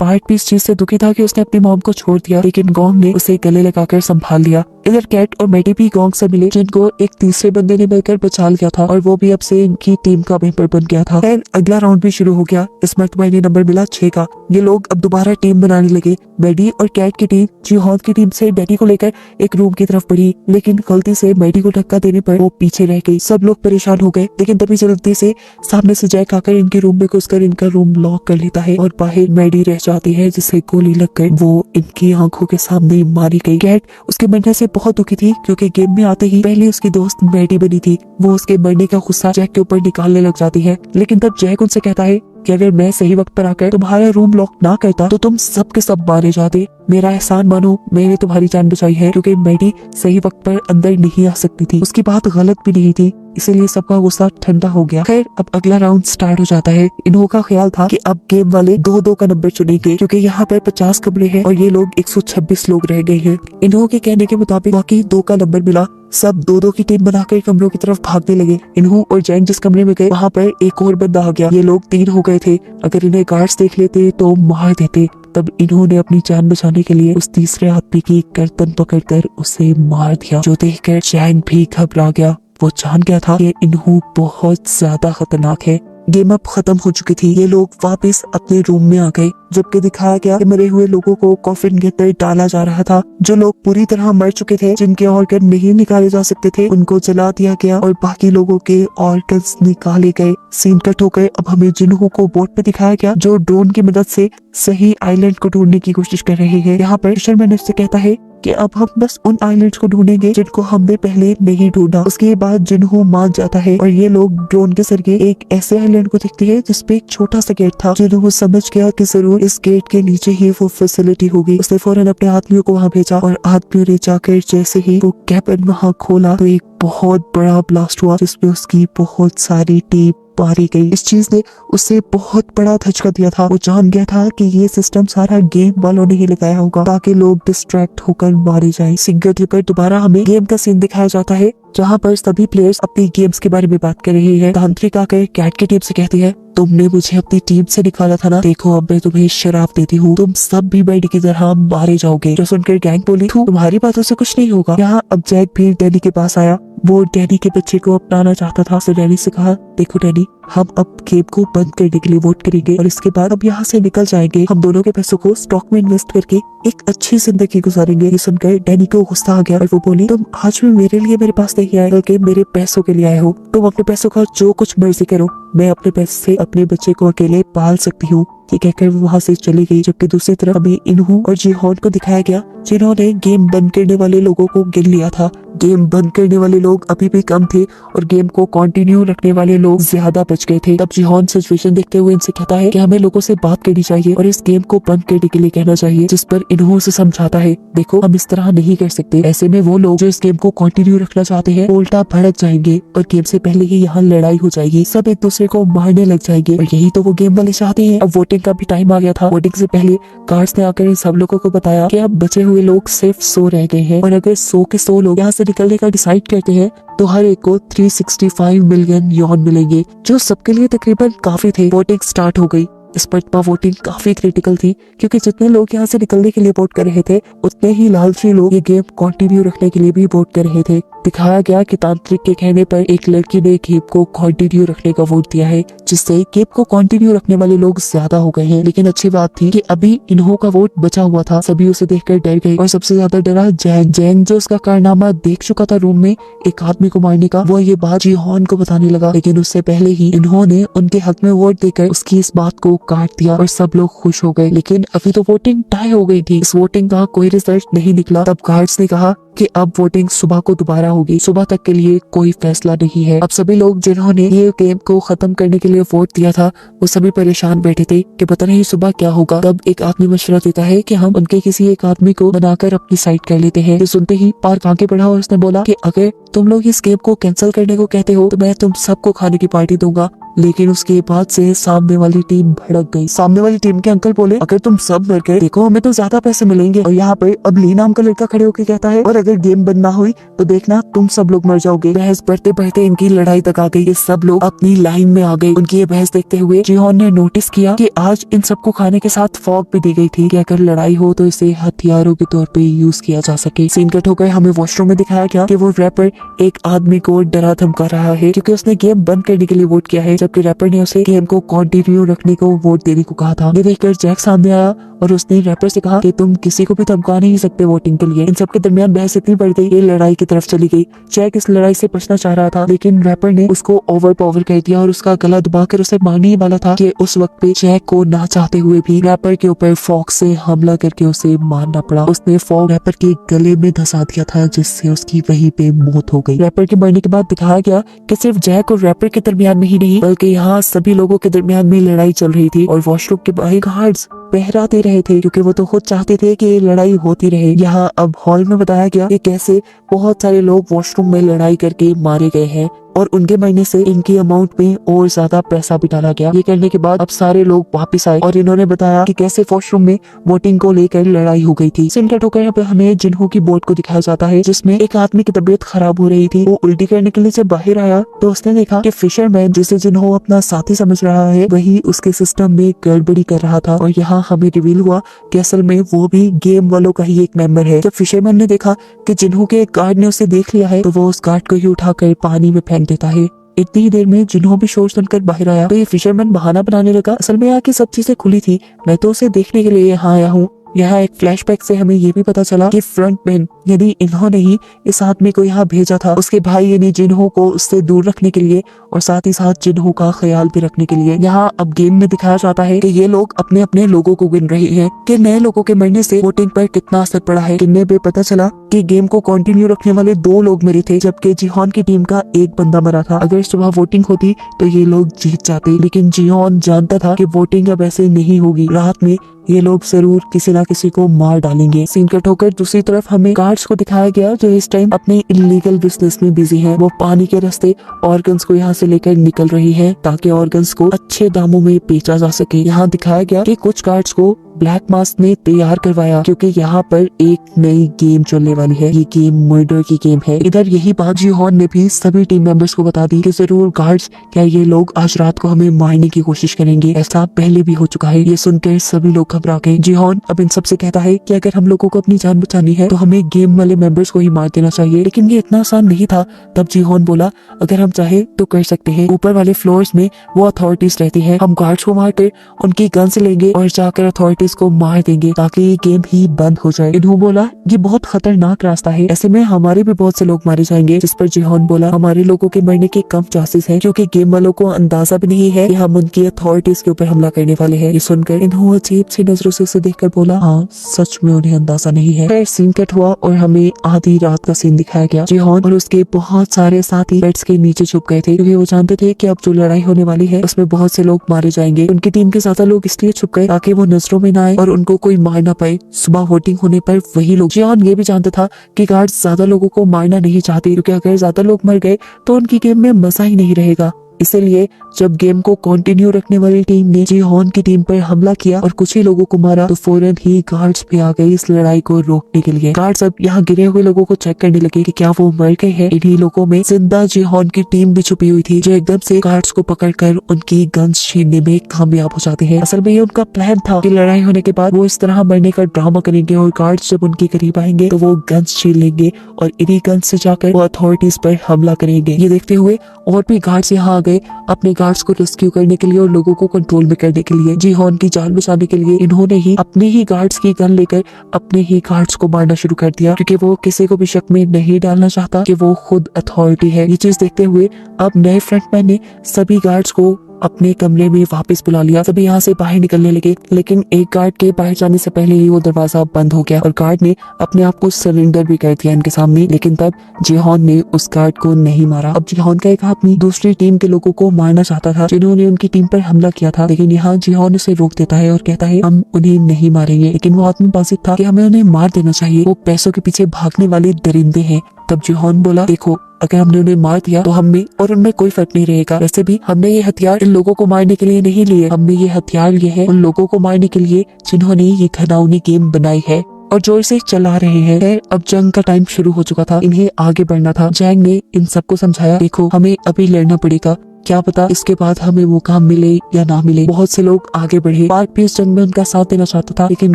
पार्क भी इस चीज से दुखी था कि उसने अपनी मॉम को छोड़ दिया, लेकिन गोंग ने उसे गले लगाकर संभाल लिया। इधर कैट और मैडी भी गोंग से मिले, जिनको एक तीसरे बंदे ने मिलकर बचा लिया था और वो भी अब से इनकी टीम का मेंबर बन गया था। फिर अगला राउंड भी शुरू हो गया। इस मरतबा इन्हें नंबर मिला 6 का। ये लोग अब दोबारा टीम बनाने लगे। मैडी और कैट की टीम जिहोन की टीम से डैडी को लेकर एक रूम की तरफ बढ़ी, लेकिन गलती से मैडी को धक्का देने पर वो पीछे रह गई। सब लोग परेशान हो गए, लेकिन तभी जल्दी से सामने से जैक आकर इनके रूम में घुसकर इनका रूम लॉक कर लेता है और बाहर मैडी रह जाती है, जिसे गोली लगकर वो इनकी आंखों के सामने मारी गई। कैट उसके मरने से बहुत दुखी थी क्योंकि गेम में आते ही पहले उसकी दोस्त मैडी बनी थी। वो उसके मरने का गुस्सा जैक के ऊपर निकालने लग जाती है, लेकिन तब जैक उनसे कहता है कि अगर मैं सही वक्त पर आकर तुम्हारा रूम लॉक ना करता तो तुम सब के सब मारे जाते। मेरा एहसान मानो, मैंने तुम्हारी जान बचाई है, क्योंकि मैडी सही वक्त पर अंदर नहीं आ सकती थी। उसकी बात गलत भी नहीं थी, इसीलिए सबका गुस्सा ठंडा हो गया। खैर अब अगला राउंड स्टार्ट हो जाता है। इन्हों का ख्याल था कि अब गेम वाले 2-2 का नंबर चुनेंगे, क्योंकि यहाँ पर 50 कमरे हैं और ये लोग 126 लोग रह गए हैं। इन्हों के कहने के मुताबिक बाकी 2 का नंबर मिला। सब 2-2 की टीम बनाकर कमरों की तरफ भागने लगे। इन्हों और जैंग जिस कमरे में गए वहाँ पर एक और बंदा आ गया। ये लोग 3 हो गए थे। अगर इन्हें गार्ड्स देख लेते तो मार देते। तब इन्होंने अपनी जान बचाने के लिए उस तीसरे आदमी की गर्दन पकड़कर उसे मार दिया, जो देखकर जैंग भी घबरा गया। वो जान गया था कि इन्हों बहुत ज्यादा खतरनाक है। गेम अब खत्म हो चुकी थी। ये लोग वापस अपने रूम में आ गए, जबकि दिखाया गया कि मरे हुए लोगों को कॉफिन के अंदर डाला जा रहा था। जो लोग पूरी तरह मर चुके थे, जिनके ऑर्गन नहीं निकाले जा सकते थे, उनको जला दिया गया और बाकी लोगों के ऑर्गन्स निकाले गए। सीन कट होकर अब हमें जिन्हों को बोट पे दिखाया गया, जो ड्रोन की मदद से सही आइलैंड को ढूंढने की कोशिश कर रहे हैं। यहाँ पर फिशरमैन से कहता है कि अब हम बस उन आइलैंड्स को ढूंढेंगे जिनको हमने पहले नहीं ढूंढा। उसके बाद जिन्हों मान जाता है और ये लोग ड्रोन के जरिए एक ऐसे आइलैंड को देखते हैं जिसपे एक छोटा सा गेट था। जिन्हों समझ गया कि जरूर इस गेट के नीचे ही वो फैसिलिटी होगी। उसने फौरन अपने आदमियों को वहाँ भेजा और आदमियों ने जाकर जैसे ही वो कैबिन वहाँ खोला तो एक बहुत बड़ा ब्लास्ट हुआ, जिसमें उसकी बहुत सारी टीम मारी गई। इस चीज ने उसे बहुत बड़ा धचका दिया था। वो जान गया था कि ये सिस्टम सारा गेम वालों ने ही लगाया होगा ताकि लोग डिस्ट्रैक्ट होकर मारे जाएं। सिंगल क्लिप पर दोबारा हमें गेम का सीन दिखाया जाता है, जहाँ पर सभी प्लेयर्स अपनी गेम्स के बारे में बात कर रहे हैं। तांत्रिक आकर कैट की टीम से कहती है, तुमने मुझे अपनी टीम से निकाला था ना, देखो अब मैं तुम्हें शराब देती हूँ, तुम सब भी मैडी की तरह मारे जाओगे। जो सुनकर गैंग बोली, तुम्हारी बातों से कुछ नहीं होगा। यहाँ अब जैक भी डैनी के पास आया। वो डैनी के बच्चे को अपनाना चाहता था। उसने डैनी से कहा, देखो डैनी, हम अब गेम को बंद करने के लिए वोट करेंगे और इसके बाद अब यहाँ से निकल जाएंगे। हम दोनों के पैसों को स्टॉक में इन्वेस्ट करके एक अच्छी जिंदगी गुजारेंगे। ये सुनकर डैनी को गुस्सा आ गया और वो बोली, तुम आज भी मेरे लिए मेरे पास नहीं आए, बल्कि मेरे पैसों के लिए आए हो। तुम अपने पैसों का जो कुछ मर्जी करो, मैं अपने पैसे से अपने बच्चे को अकेले पाल सकती हूँ। ये कहकर वो वहाँ से चली गई। जबकि दूसरी तरफ हमें इन्हू और जीहॉन को दिखाया गया जिन्होंने गेम बंद करने वाले लोगों को गिन लिया था। गेम बंद करने वाले लोग अभी भी कम थे और गेम को कंटिन्यू रखने वाले लोग ज्यादा बच गए थे। तब जीहॉन सिचुएशन देखते हुए इनसे कहता है कि हमें लोगों से बात करनी चाहिए और इस गेम को बंद करने के लिए कहना चाहिए, जिस पर इन्हों से समझाता है देखो हम इस तरह नहीं कर सकते। ऐसे में वो लोग जो इस गेम को कंटिन्यू रखना चाहते हैं उल्टा भड़क जाएंगे और गेम से पहले ही यहाँ लड़ाई हो जाएगी, सब एक दूसरे को मारने लग जाएंगे और यही तो वो गेम वाले चाहते हैं। अब वोटिंग का भी टाइम आ गया था। वोटिंग से पहले गार्ड्स ने आकर इन सब लोगों को बताया कि अब बचे हुए लोग सिर्फ 100 रह गए हैं और अगर 100 के 100 लोग यहाँ से निकलने का डिसाइड करते हैं तो हर एक को 365 मिलियन यॉन मिलेंगे, जो सबके लिए तकरीबन काफी थे। वोटिंग स्टार्ट हो गई। इस पर वोटिंग काफी क्रिटिकल थी क्योंकि जितने लोग यहाँ से निकलने के लिए वोट कर रहे थे उतने ही लालची लोग ये गेम कंटिन्यू रखने के लिए भी वोट कर रहे थे। दिखाया गया कि तांत्रिक के कहने पर एक लड़की ने गेम को कंटिन्यू रखने का वोट दिया है, जिससे गेम को कंटिन्यू रखने वाले लोग ज्यादा हो गए हैं। लेकिन अच्छी बात थी कि अभी इन्हों का वोट बचा हुआ था। सभी उसे देखकर डर गए और सबसे ज्यादा डरा जैंग। जैंग जो उसका कारनामा देख चुका था रूम में एक आदमी को मारने का, वो ये बात जीहॉन को बताने लगा। लेकिन उससे पहले ही इन्होंने उनके हक में वोट देकर उसकी इस बात को काट दिया और सब लोग खुश हो गए। लेकिन अभी तो वोटिंग टाई हो गई थी, इस वोटिंग का कोई रिजल्ट नहीं निकला। तब गार्ड्स ने कहा कि अब वोटिंग सुबह को दोबारा होगी, सुबह तक के लिए कोई फैसला नहीं है। अब सभी लोग जिन्होंने ये गेम को खत्म करने के लिए वोट दिया था वो सभी परेशान बैठे थे कि पता नहीं सुबह क्या होगा। तब एक आदमी मशवरा देता है कि हम उनके किसी एक आदमी को बनाकर अपनी साइड कर लेते हैं। ये सुनते ही पार्क आगे बढ़ा और उसने बोला कि अगर तुम लोग इस गेम को कैंसिल करने को कहते हो तो मैं तुम सबको खाने की पार्टी दूंगा। लेकिन उसके बाद से सामने वाली टीम भड़क गई। सामने वाली टीम के अंकल बोले अगर तुम सब मर गए देखो हमें तो ज्यादा पैसे मिलेंगे। और यहाँ पे अब ली नाम का लड़का खड़े होकर कहता है और अगर गेम बंद ना हुई तो देखना तुम सब लोग मर जाओगे। बहस बढ़ते बढ़ते इनकी लड़ाई तक आ गई। ये सब लोग अपनी लाइन में आ गए। उनकी ये बहस देखते हुए जीहॉन ने नोटिस किया कि आज इन सबको खाने के साथ फॉग भी दी गई थी कि अगर लड़ाई हो तो इसे हथियारों के तौर पे यूज किया जा सके। सीन कट होकर हमें वॉशरूम में दिखाया गया कि वो रैपर एक आदमी को डरा धमका रहा है क्योंकि उसने गेम बंद करने के लिए वोट किया है, जबकि रैपर ने उसे गेम को कंटिन्यू रखने को वोट देने को कहा था। ये देखकर जैक सामने आया और उसने रैपर से कहा कि तुम किसी को भी धमका नहीं सकते वोटिंग के लिए। इन सबके दरमियान बहस इतनी बढ़ गई ये लड़ाई की तरफ चली गई। जैक इस लड़ाई से बचना चाह रहा था लेकिन रैपर ने उसको ओवर पावर कर दिया और उसका गला दबाकर उसे मारने ही वाला था कि उस वक्त पे जैक को ना चाहते हुए भी रैपर के ऊपर फॉग से हमला करके उसे मारना पड़ा। उसने फॉग रैपर के गले में धंसा दिया था जिससे उसकी वहीं पे मौत हो गई। रैपर के मरने के बाद दिखाया गया कि सिर्फ जैक और रैपर के दरमियान में ही नहीं बल्कि यहाँ सभी लोगों के दरमियान में लड़ाई चल रही थी और वॉशरूम के बाहर गार्ड्स पहरा दे रहे थे क्योंकि वो तो खुद चाहते थे कि लड़ाई होती रहे। यहाँ अब हॉल में बताया गया कि कैसे बहुत सारे लोग वॉशरूम में लड़ाई करके मारे गए हैं और उनके मरने से इनकी अमाउंट में और ज्यादा पैसा भी डाला गया। ये करने के बाद अब सारे लोग वापस आए और इन्होंने बताया कि कैसे वॉशरूम में वोटिंग को लेकर लड़ाई हो गई थी। सिंकट होकर यहाँ पे हमें जिन्हों की बोर्ड को दिखाया जाता है जिसमें एक आदमी की तबीयत खराब हो रही थी। वो उल्टी करने के लिए जब बाहर आया तो उसने देखा कि फिशरमैन जिसे जिन्हों अपना साथी समझ रहा है वही उसके सिस्टम में गड़बड़ी कर रहा था और यहाँ हमें रिवील हुआ कि असल में वो भी गेम वालों का ही एक मेंबर है। जब फिशरमैन ने देखा कि जिन्हों के एक गार्ड ने उसे देख लिया है तो वो उस गार्ड को ही उठाकर पानी में फेंक देता है। इतनी देर में जिन्हों भी शोर सुनकर बाहर आया तो ये फिशरमैन बहाना बनाने लगा असल में यहाँ की सब चीजें खुली थी, मैं तो उसे देखने के लिए यहाँ आया हूँ। यहाँ एक फ्लैशबैक से हमें ये भी पता चला कि फ्रंटमैन यानी इन्होंने ही इस आदमी को यहाँ भेजा था उसके भाई यानी जिन्हों को उससे दूर रखने के लिए और साथ ही साथ जिन्हों का ख्याल भी रखने के लिए। यहाँ अब गेम में दिखाया जाता है कि ये लोग अपने अपने लोगों को गिन रहे हैं कि नए लोगों के मरने से वोटिंग पर कितना असर पड़ा है। गिनने पे पता चला कि गेम को कंटिन्यू रखने वाले 2 लोग मरे थे जबकि जीहॉन की टीम का एक बंदा मरा था। अगर सुबह वोटिंग होती तो ये लोग जीत जाते लेकिन जीहॉन जानता था कि वोटिंग अब ऐसे नहीं होगी, रात में ये लोग जरूर किसी ना किसी को मार डालेंगे। सीन कट होकर दूसरी तरफ हमें गार्ड्स को दिखाया गया जो इस टाइम अपने इलीगल बिजनेस में बिजी हैं। वो पानी के रास्ते ऑर्गन्स को यहाँ से लेकर निकल रही हैं ताकि ऑर्गन्स को अच्छे दामों में बेचा जा सके। यहाँ दिखाया गया कि कुछ गार्ड्स को ब्लैक मास्क ने तैयार करवाया क्योंकि यहाँ पर एक नई गेम चलने वाली है। ये गेम मर्डर की गेम है। इधर यही बात जीहॉन ने भी सभी टीम मेंबर्स को बता दी कि जरूर गार्ड्स क्या ये लोग आज रात को हमें मारने की कोशिश करेंगे, ऐसा पहले भी हो चुका है। ये सुनकर सभी लोग घबरा गए। जीहॉन अब इन सबसे कहता है कि अगर हम लोगों को अपनी जान बचानी है तो हमें गेम वाले मेंबर्स को ही मार देना चाहिए, लेकिन ये इतना आसान नहीं था। तब जीहॉन बोला अगर हम चाहे तो कर सकते हैं, ऊपर वाले फ्लोर्स में वो अथॉरिटीज रहती है, हम गार्ड्स को मारकर उनकी गन से लेंगे और जाकर अथॉरिटीज को मार देंगे ताकि ये गेम ही बंद हो जाए। इन्हों बोला ये बहुत खतरनाक रास्ता है, ऐसे में हमारे भी बहुत से लोग मारे जाएंगे। जिस पर जिहोन बोला हमारे लोगों के मरने के कम चांसेस हैं क्योंकि गेम वालों को अंदाजा भी नहीं है कि हम उनकी अथॉरिटीज के ऊपर हमला करने वाले हैं। ये सुनकर इन्हों अजीब सी नजरों से उसे देखकर बोला हाँ सच में उन्हें अंदाजा नहीं है। फिर सीन कट हुआ और हमें आधी रात का सीन दिखाया गया। जिहोन और उसके बहुत सारे साथी बेड्स के नीचे छुप गए थे क्योंकि वो जानते थे कि अब जो लड़ाई होने वाली है उसमें बहुत से लोग मारे जाएंगे। उनकी टीम के ज्यादा लोग इसलिए छुप गए ताकि वो नजरों में ना आए और उनको कोई मार ना पाए। सुबह वोटिंग होने पर वही लोग, जिहोन ये भी जानता था कि गार्ड्स ज्यादा लोगों को मारना नहीं चाहते क्योंकि अगर ज्यादा लोग मर गए तो उनकी गेम में मजा ही नहीं रहेगा। इसलिए जब गेम को कंटिन्यू रखने वाली टीम ने जिहोन की टीम पर हमला किया और कुछ ही लोगों को मारा तो फौरन ही गार्ड्स भी आ गए इस लड़ाई को रोकने के लिए। गार्ड्स अब यहाँ गिरे हुए लोगों को चेक करने लगे कि क्या वो मर गए हैं। इन्हीं लोगों में जिंदा जिहोन की टीम भी छुपी हुई थी जो एकदम से गार्ड्स को पकड़कर उनकी गन्स छीनने में कामयाब हो जाते हैं। असल में ये उनका प्लान था कि लड़ाई होने के बाद वो इस तरह मरने का ड्रामा करेंगे और गार्ड्स जब उनके करीब आएंगे तो वो गन्स छीन लेंगे और इन्हीं गन्स से जाकर वो अथॉरिटीज पर हमला करेंगे। ये देखते हुए और भी गार्ड्स यहाँ आ गए अपने गार्ड्स को रेस्क्यू करने के लिए और लोगों को कंट्रोल में करने के लिए। जिहोन की जान बचाने के लिए इन्होंने ही अपने ही गार्ड्स की गन लेकर अपने ही गार्ड्स को मारना शुरू कर दिया क्योंकि वो किसी को भी शक में नहीं डालना चाहता कि वो खुद अथॉरिटी है। ये चीज देखते हुए अब नए फ्रंटमैन ने सभी गार्ड्स को अपने कमरे में वापस बुला लिया। सभी यहाँ से बाहर निकलने लगे लेकिन एक गार्ड के बाहर जाने से पहले ही वो दरवाजा बंद हो गया और गार्ड ने अपने आप को सरेंडर भी कर दिया इनके सामने। लेकिन तब जिहोन ने उस गार्ड को नहीं मारा। अब जिहोन का एक आदमी दूसरी टीम के लोगों को मारना चाहता था जिन्होंने उनकी टीम पर हमला किया था, लेकिन यहाँ जिहोन उसे रोक देता है और कहता है हम उन्हें नहीं मारेंगे। लेकिन वो आदमी बाजिद था कि हमें उन्हें मार देना चाहिए, वो पैसों के पीछे भागने वाले दरिंदे हैं। तब जिहोन बोला देखो अगर हमने उन्हें मार दिया तो हम में और उनमें कोई फर्क नहीं रहेगा। वैसे भी हमने ये हथियार इन लोगों को मारने के लिए नहीं लिए, हमने ये हथियार लिए है उन लोगों को मारने के लिए जिन्होंने ये घिनौनी गेम बनाई है और जो इसे चला रहे हैं। अब जंग का टाइम शुरू हो चुका था, इन्हें आगे बढ़ना था। जैंग ने इन सबको समझाया देखो हमें अभी लड़ना पड़ेगा, क्या पता इसके बाद हमें वो काम मिले या ना मिले। बहुत से लोग आगे बढ़े। पार्क भी इस जंग में उनका साथ देना चाहता था लेकिन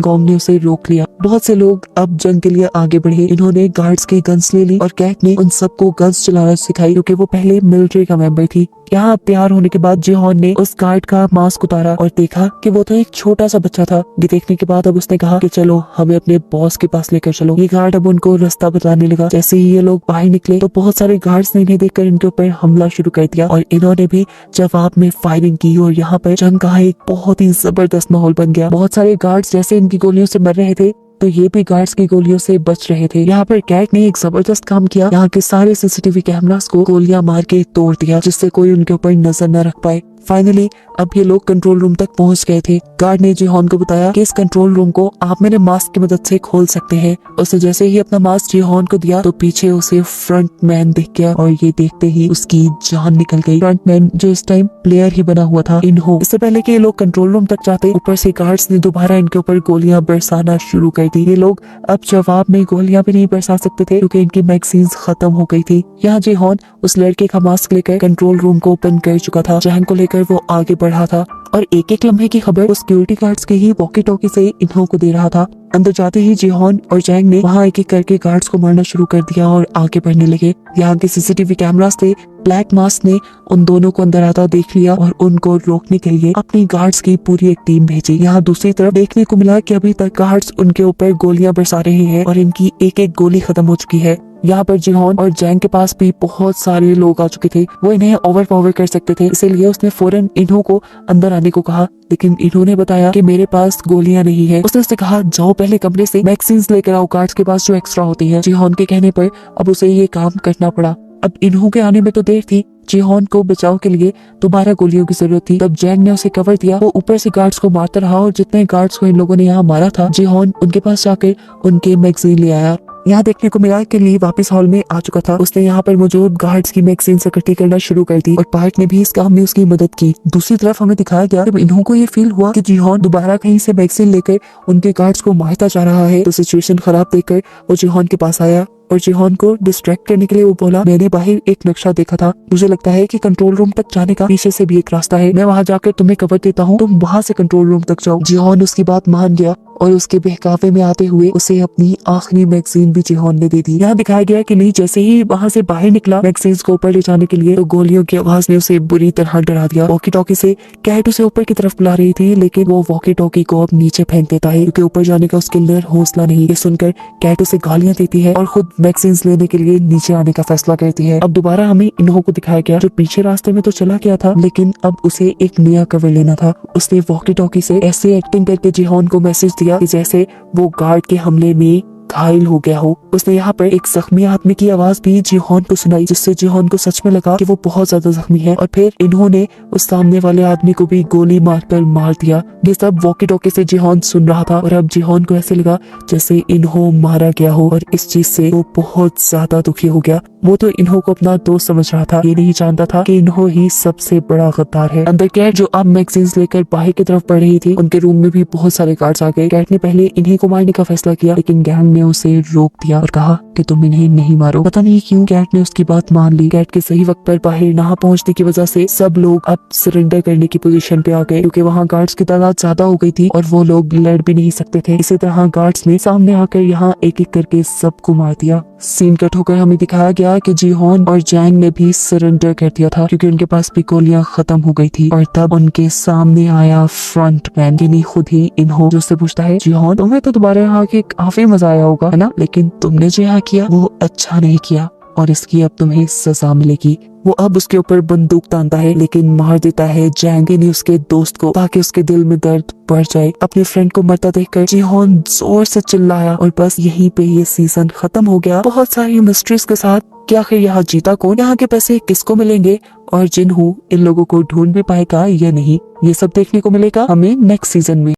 गॉन्ग ने उसे रोक लिया। बहुत से लोग अब जंग के लिए आगे बढ़े। इन्होंने गार्ड्स की गन्स ले ली और कैट ने उन सबको गन्स चलाना सिखाई क्योंकि वो पहले मिलिट्री का मेंबर थी। यहाँ प्यार होने के बाद जिहोन ने उस गार्ड का मास्क उतारा और देखा कि वो तो एक छोटा सा बच्चा था। ये देखने के बाद अब उसने कहा कि चलो हमें अपने बॉस के पास लेकर चलो। ये गार्ड अब उनको रास्ता बताने लगा। जैसे ही ये लोग बाहर निकले तो बहुत सारे गार्ड्स ने इन्हें देखकर इनके ऊपर हमला शुरू कर दिया और इन्होंने भी जवाब में फायरिंग की और यहाँ पर जंग का एक बहुत ही जबरदस्त माहौल बन गया। बहुत सारे गार्ड्स जैसे इनकी गोलियों से मर रहे थे तो ये भी गार्ड्स की गोलियों से बच रहे थे। यहाँ पर कैट ने एक जबरदस्त काम किया, यहाँ के सारे सीसीटीवी कैमरास को गोलियां मार के तोड़ दिया जिससे कोई उनके ऊपर नजर न रख पाए। फाइनली अब ये लोग कंट्रोल रूम तक पहुंच गए थे। गार्ड ने जिहोन को बताया कि इस कंट्रोल रूम को आप मेरे मास्क की मदद से खोल सकते हैं। उसने जैसे ही अपना मास्क जिहोन को दिया तो पीछे उसे फ्रंट मैन दिख गया और ये देखते ही उसकी जान निकल गई। फ्रंट मैन जो इस टाइम प्लेयर ही बना हुआ था इन्हों। इससे पहले कि ये लोग कंट्रोल रूम तक जाते ऊपर से गार्ड्स ने दोबारा इनके ऊपर गोलियां बरसाना शुरू कर दी। ये लोग अब जवाब में गोलियां भी नहीं बरसा सकते थे क्योंकि इनकी मैगजीन्स खत्म हो गई थी। यहाँ जिहोन उस लड़के का मास्क लेकर कंट्रोल रूम को ओपन कर चुका था जहां को लेकर वो आगे बढ़ा था और एक एक लम्हे की खबर उस सिक्योरिटी गार्ड्स के ही वॉकी टॉकी से इन्हों को दे रहा था। अंदर जाते ही जिहोन और जैंग ने वहाँ एक एक करके गार्ड्स को मारना शुरू कर दिया और आगे बढ़ने लगे। यहाँ के सीसीटीवी कैमरास से ब्लैक मास्क ने उन दोनों को अंदर आता देख लिया और उनको रोकने के लिए अपनी गार्ड्स की पूरी एक टीम भेजी। यहाँ दूसरी तरफ देखने को मिला कि अभी तक गार्ड्स उनके ऊपर गोलियां बरसा रहे हैं और इनकी एक एक गोली खत्म हो चुकी है। यहाँ पर जिहोन और जैंग के पास भी बहुत सारे लोग आ चुके थे, वो इन्हें ओवरपावर कर सकते थे, इसीलिए उसने फौरन इन्हों को अंदर आने को कहा। लेकिन इन्होंने बताया कि मेरे पास गोलियां नहीं है। उसने कहा जाओ पहले कमरे से मैगजीन्स लेकर आओ गार्ड्स के पास जो एक्स्ट्रा होती है। जिहोन के कहने पर अब उसे ये काम करना पड़ा। अब इन्हों के आने में तो देर थी, जिहोन को बचाव के लिए दोबारा गोलियों की जरूरत थी। तब जैंग ने उसे कवर दिया, वो ऊपर से गार्ड्स को मारता रहा और जितने गार्ड्स को इन लोगों ने यहाँ मारा था जिहोन उनके पास जाकर उनके मैगजीन ले आया। यहाँ देखने को मिला कि ली वापस हॉल में आ चुका था। उसने यहाँ पर मौजूद गार्ड्स की मैगजीन इकट्ठी करना शुरू कर दी और पार्क ने भी इस काम में उसकी मदद की। दूसरी तरफ हमें दिखाया गया जब इन्हों को ये फील हुआ कि जिहोन दोबारा कहीं से मैगजीन लेकर उनके गार्ड्स को मारता जा रहा है तो सिचुएशन खराब देखकर वो जिहोन के पास आया और जिहोन को डिस्ट्रैक्ट करने के लिए वो बोला मैंने बाहर एक नक्शा देखा था, मुझे लगता है कि कंट्रोल रूम तक जाने का पीछे से भी एक रास्ता है, मैं वहां जाकर तुम्हें कवर देता हूँ, तुम वहां से कंट्रोल रूम तक जाओ। जिहोन उसकी बात मान गया और उसके बहकावे में आते हुए उसे अपनी आखिरी मैगजीन भी जिहोन ने दे दी। यहाँ दिखाया गया कि नहीं, जैसे ही वहाँ से बाहर निकला मैगजीन्स को ऊपर ले जाने के लिए, तो गोलियों की आवाज ने उसे बुरी तरह डरा दिया। वॉकी टॉकी से कैट उसे ऊपर की तरफ बुला रही थी, लेकिन वो वॉकी टॉकी को अब नीचे फेंक देता है क्योंकि ऊपर जाने का उसके अंदर हौसला नहीं। ये सुनकर कैट उसे गालियां देती है और खुद मैगजीन्स लेने के लिए नीचे आने का फैसला करती है। अब दोबारा हमें इन्हो को दिखाया गया, जो पीछे रास्ते में तो चला गया था, लेकिन अब उसे एक नया कवर लेना था। उसने वॉकी टॉकी से ऐसे एक्टिंग करके जिहोन को मैसेज दिया कि जैसे वो गार्ड के हमले में घायल हो गया हो। उसने यहाँ पर एक जख्मी आदमी की आवाज भी जिहोन को सुनाई, जिससे जिहोन को सच में लगा कि वो बहुत ज्यादा जख्मी है। और फिर इन्होंने उस सामने वाले आदमी को भी गोली मारकर मार दिया। ये सब वॉकी टॉकी से जिहोन सुन रहा था और अब जिहोन को ऐसे लगा जैसे इन्हो मारा गया हो, और इस चीज से वो बहुत ज्यादा दुखी हो गया। वो तो इन्हो को अपना दोस्त समझ रहा था, ये नहीं जानता था कि इन्हो ही सबसे बड़ा गद्दार है। अंदर कैट, जो अब मैगजीन्स लेकर बाहर की तरफ बढ़ रही थी, उनके रूम में भी बहुत सारे गार्ड्स आ गए। कैट ने पहले इन्हीं को मारने का फैसला किया, लेकिन गैंग ने उसे रोक दिया और कहा कि तुम इन्हें नहीं मारो। पता नहीं क्यों कैट ने उसकी बात मान ली। कैट के सही वक्त पर बाहर ना पहुंचने की वजह से सब लोग अब सरेंडर करने की पोजीशन पे आ गए, क्योंकि वहाँ गार्ड्स की तादाद ज्यादा हो गई थी और वो लोग लड़ भी नहीं सकते थे। इसी तरह गार्ड्स ने सामने आकर यहाँ एक एक करके सबको मार दिया। सीन कट होकर हमें दिखाया गया कि जिहोन और जैंग ने भी सरेंडर कर दिया था, क्योंकि उनके पास भी गोलियां खत्म हो गई थी। और तब उनके सामने आया फ्रंट मैन, यानी खुद ही इन्हो, जो उससे पूछता है जिहोन, तुम्हें तो दोबारा यहाँ के काफी मजा आया होगा, है ना? लेकिन तुमने जो यहाँ किया वो अच्छा नहीं किया और इसकी अब तुम्हें सजा मिलेगी। वो अब उसके ऊपर बंदूक तानता है, लेकिन मार देता है जैंग ने उसके दोस्त को, ताकि उसके दिल में दर्द बढ़ जाए। अपने फ्रेंड को मरता देखकर जिहोन जोर से चिल्लाया और बस यहीं पे ये सीजन खत्म हो गया, बहुत सारी मिस्ट्रीज के साथ। कि आखिर यहाँ जीता कौन, यहाँ के पैसे किसको मिलेंगे, और जिन्हों इन लोगों को ढूंढ भी पाएगा या नहीं, ये सब देखने को मिलेगा हमें नेक्स्ट सीजन में।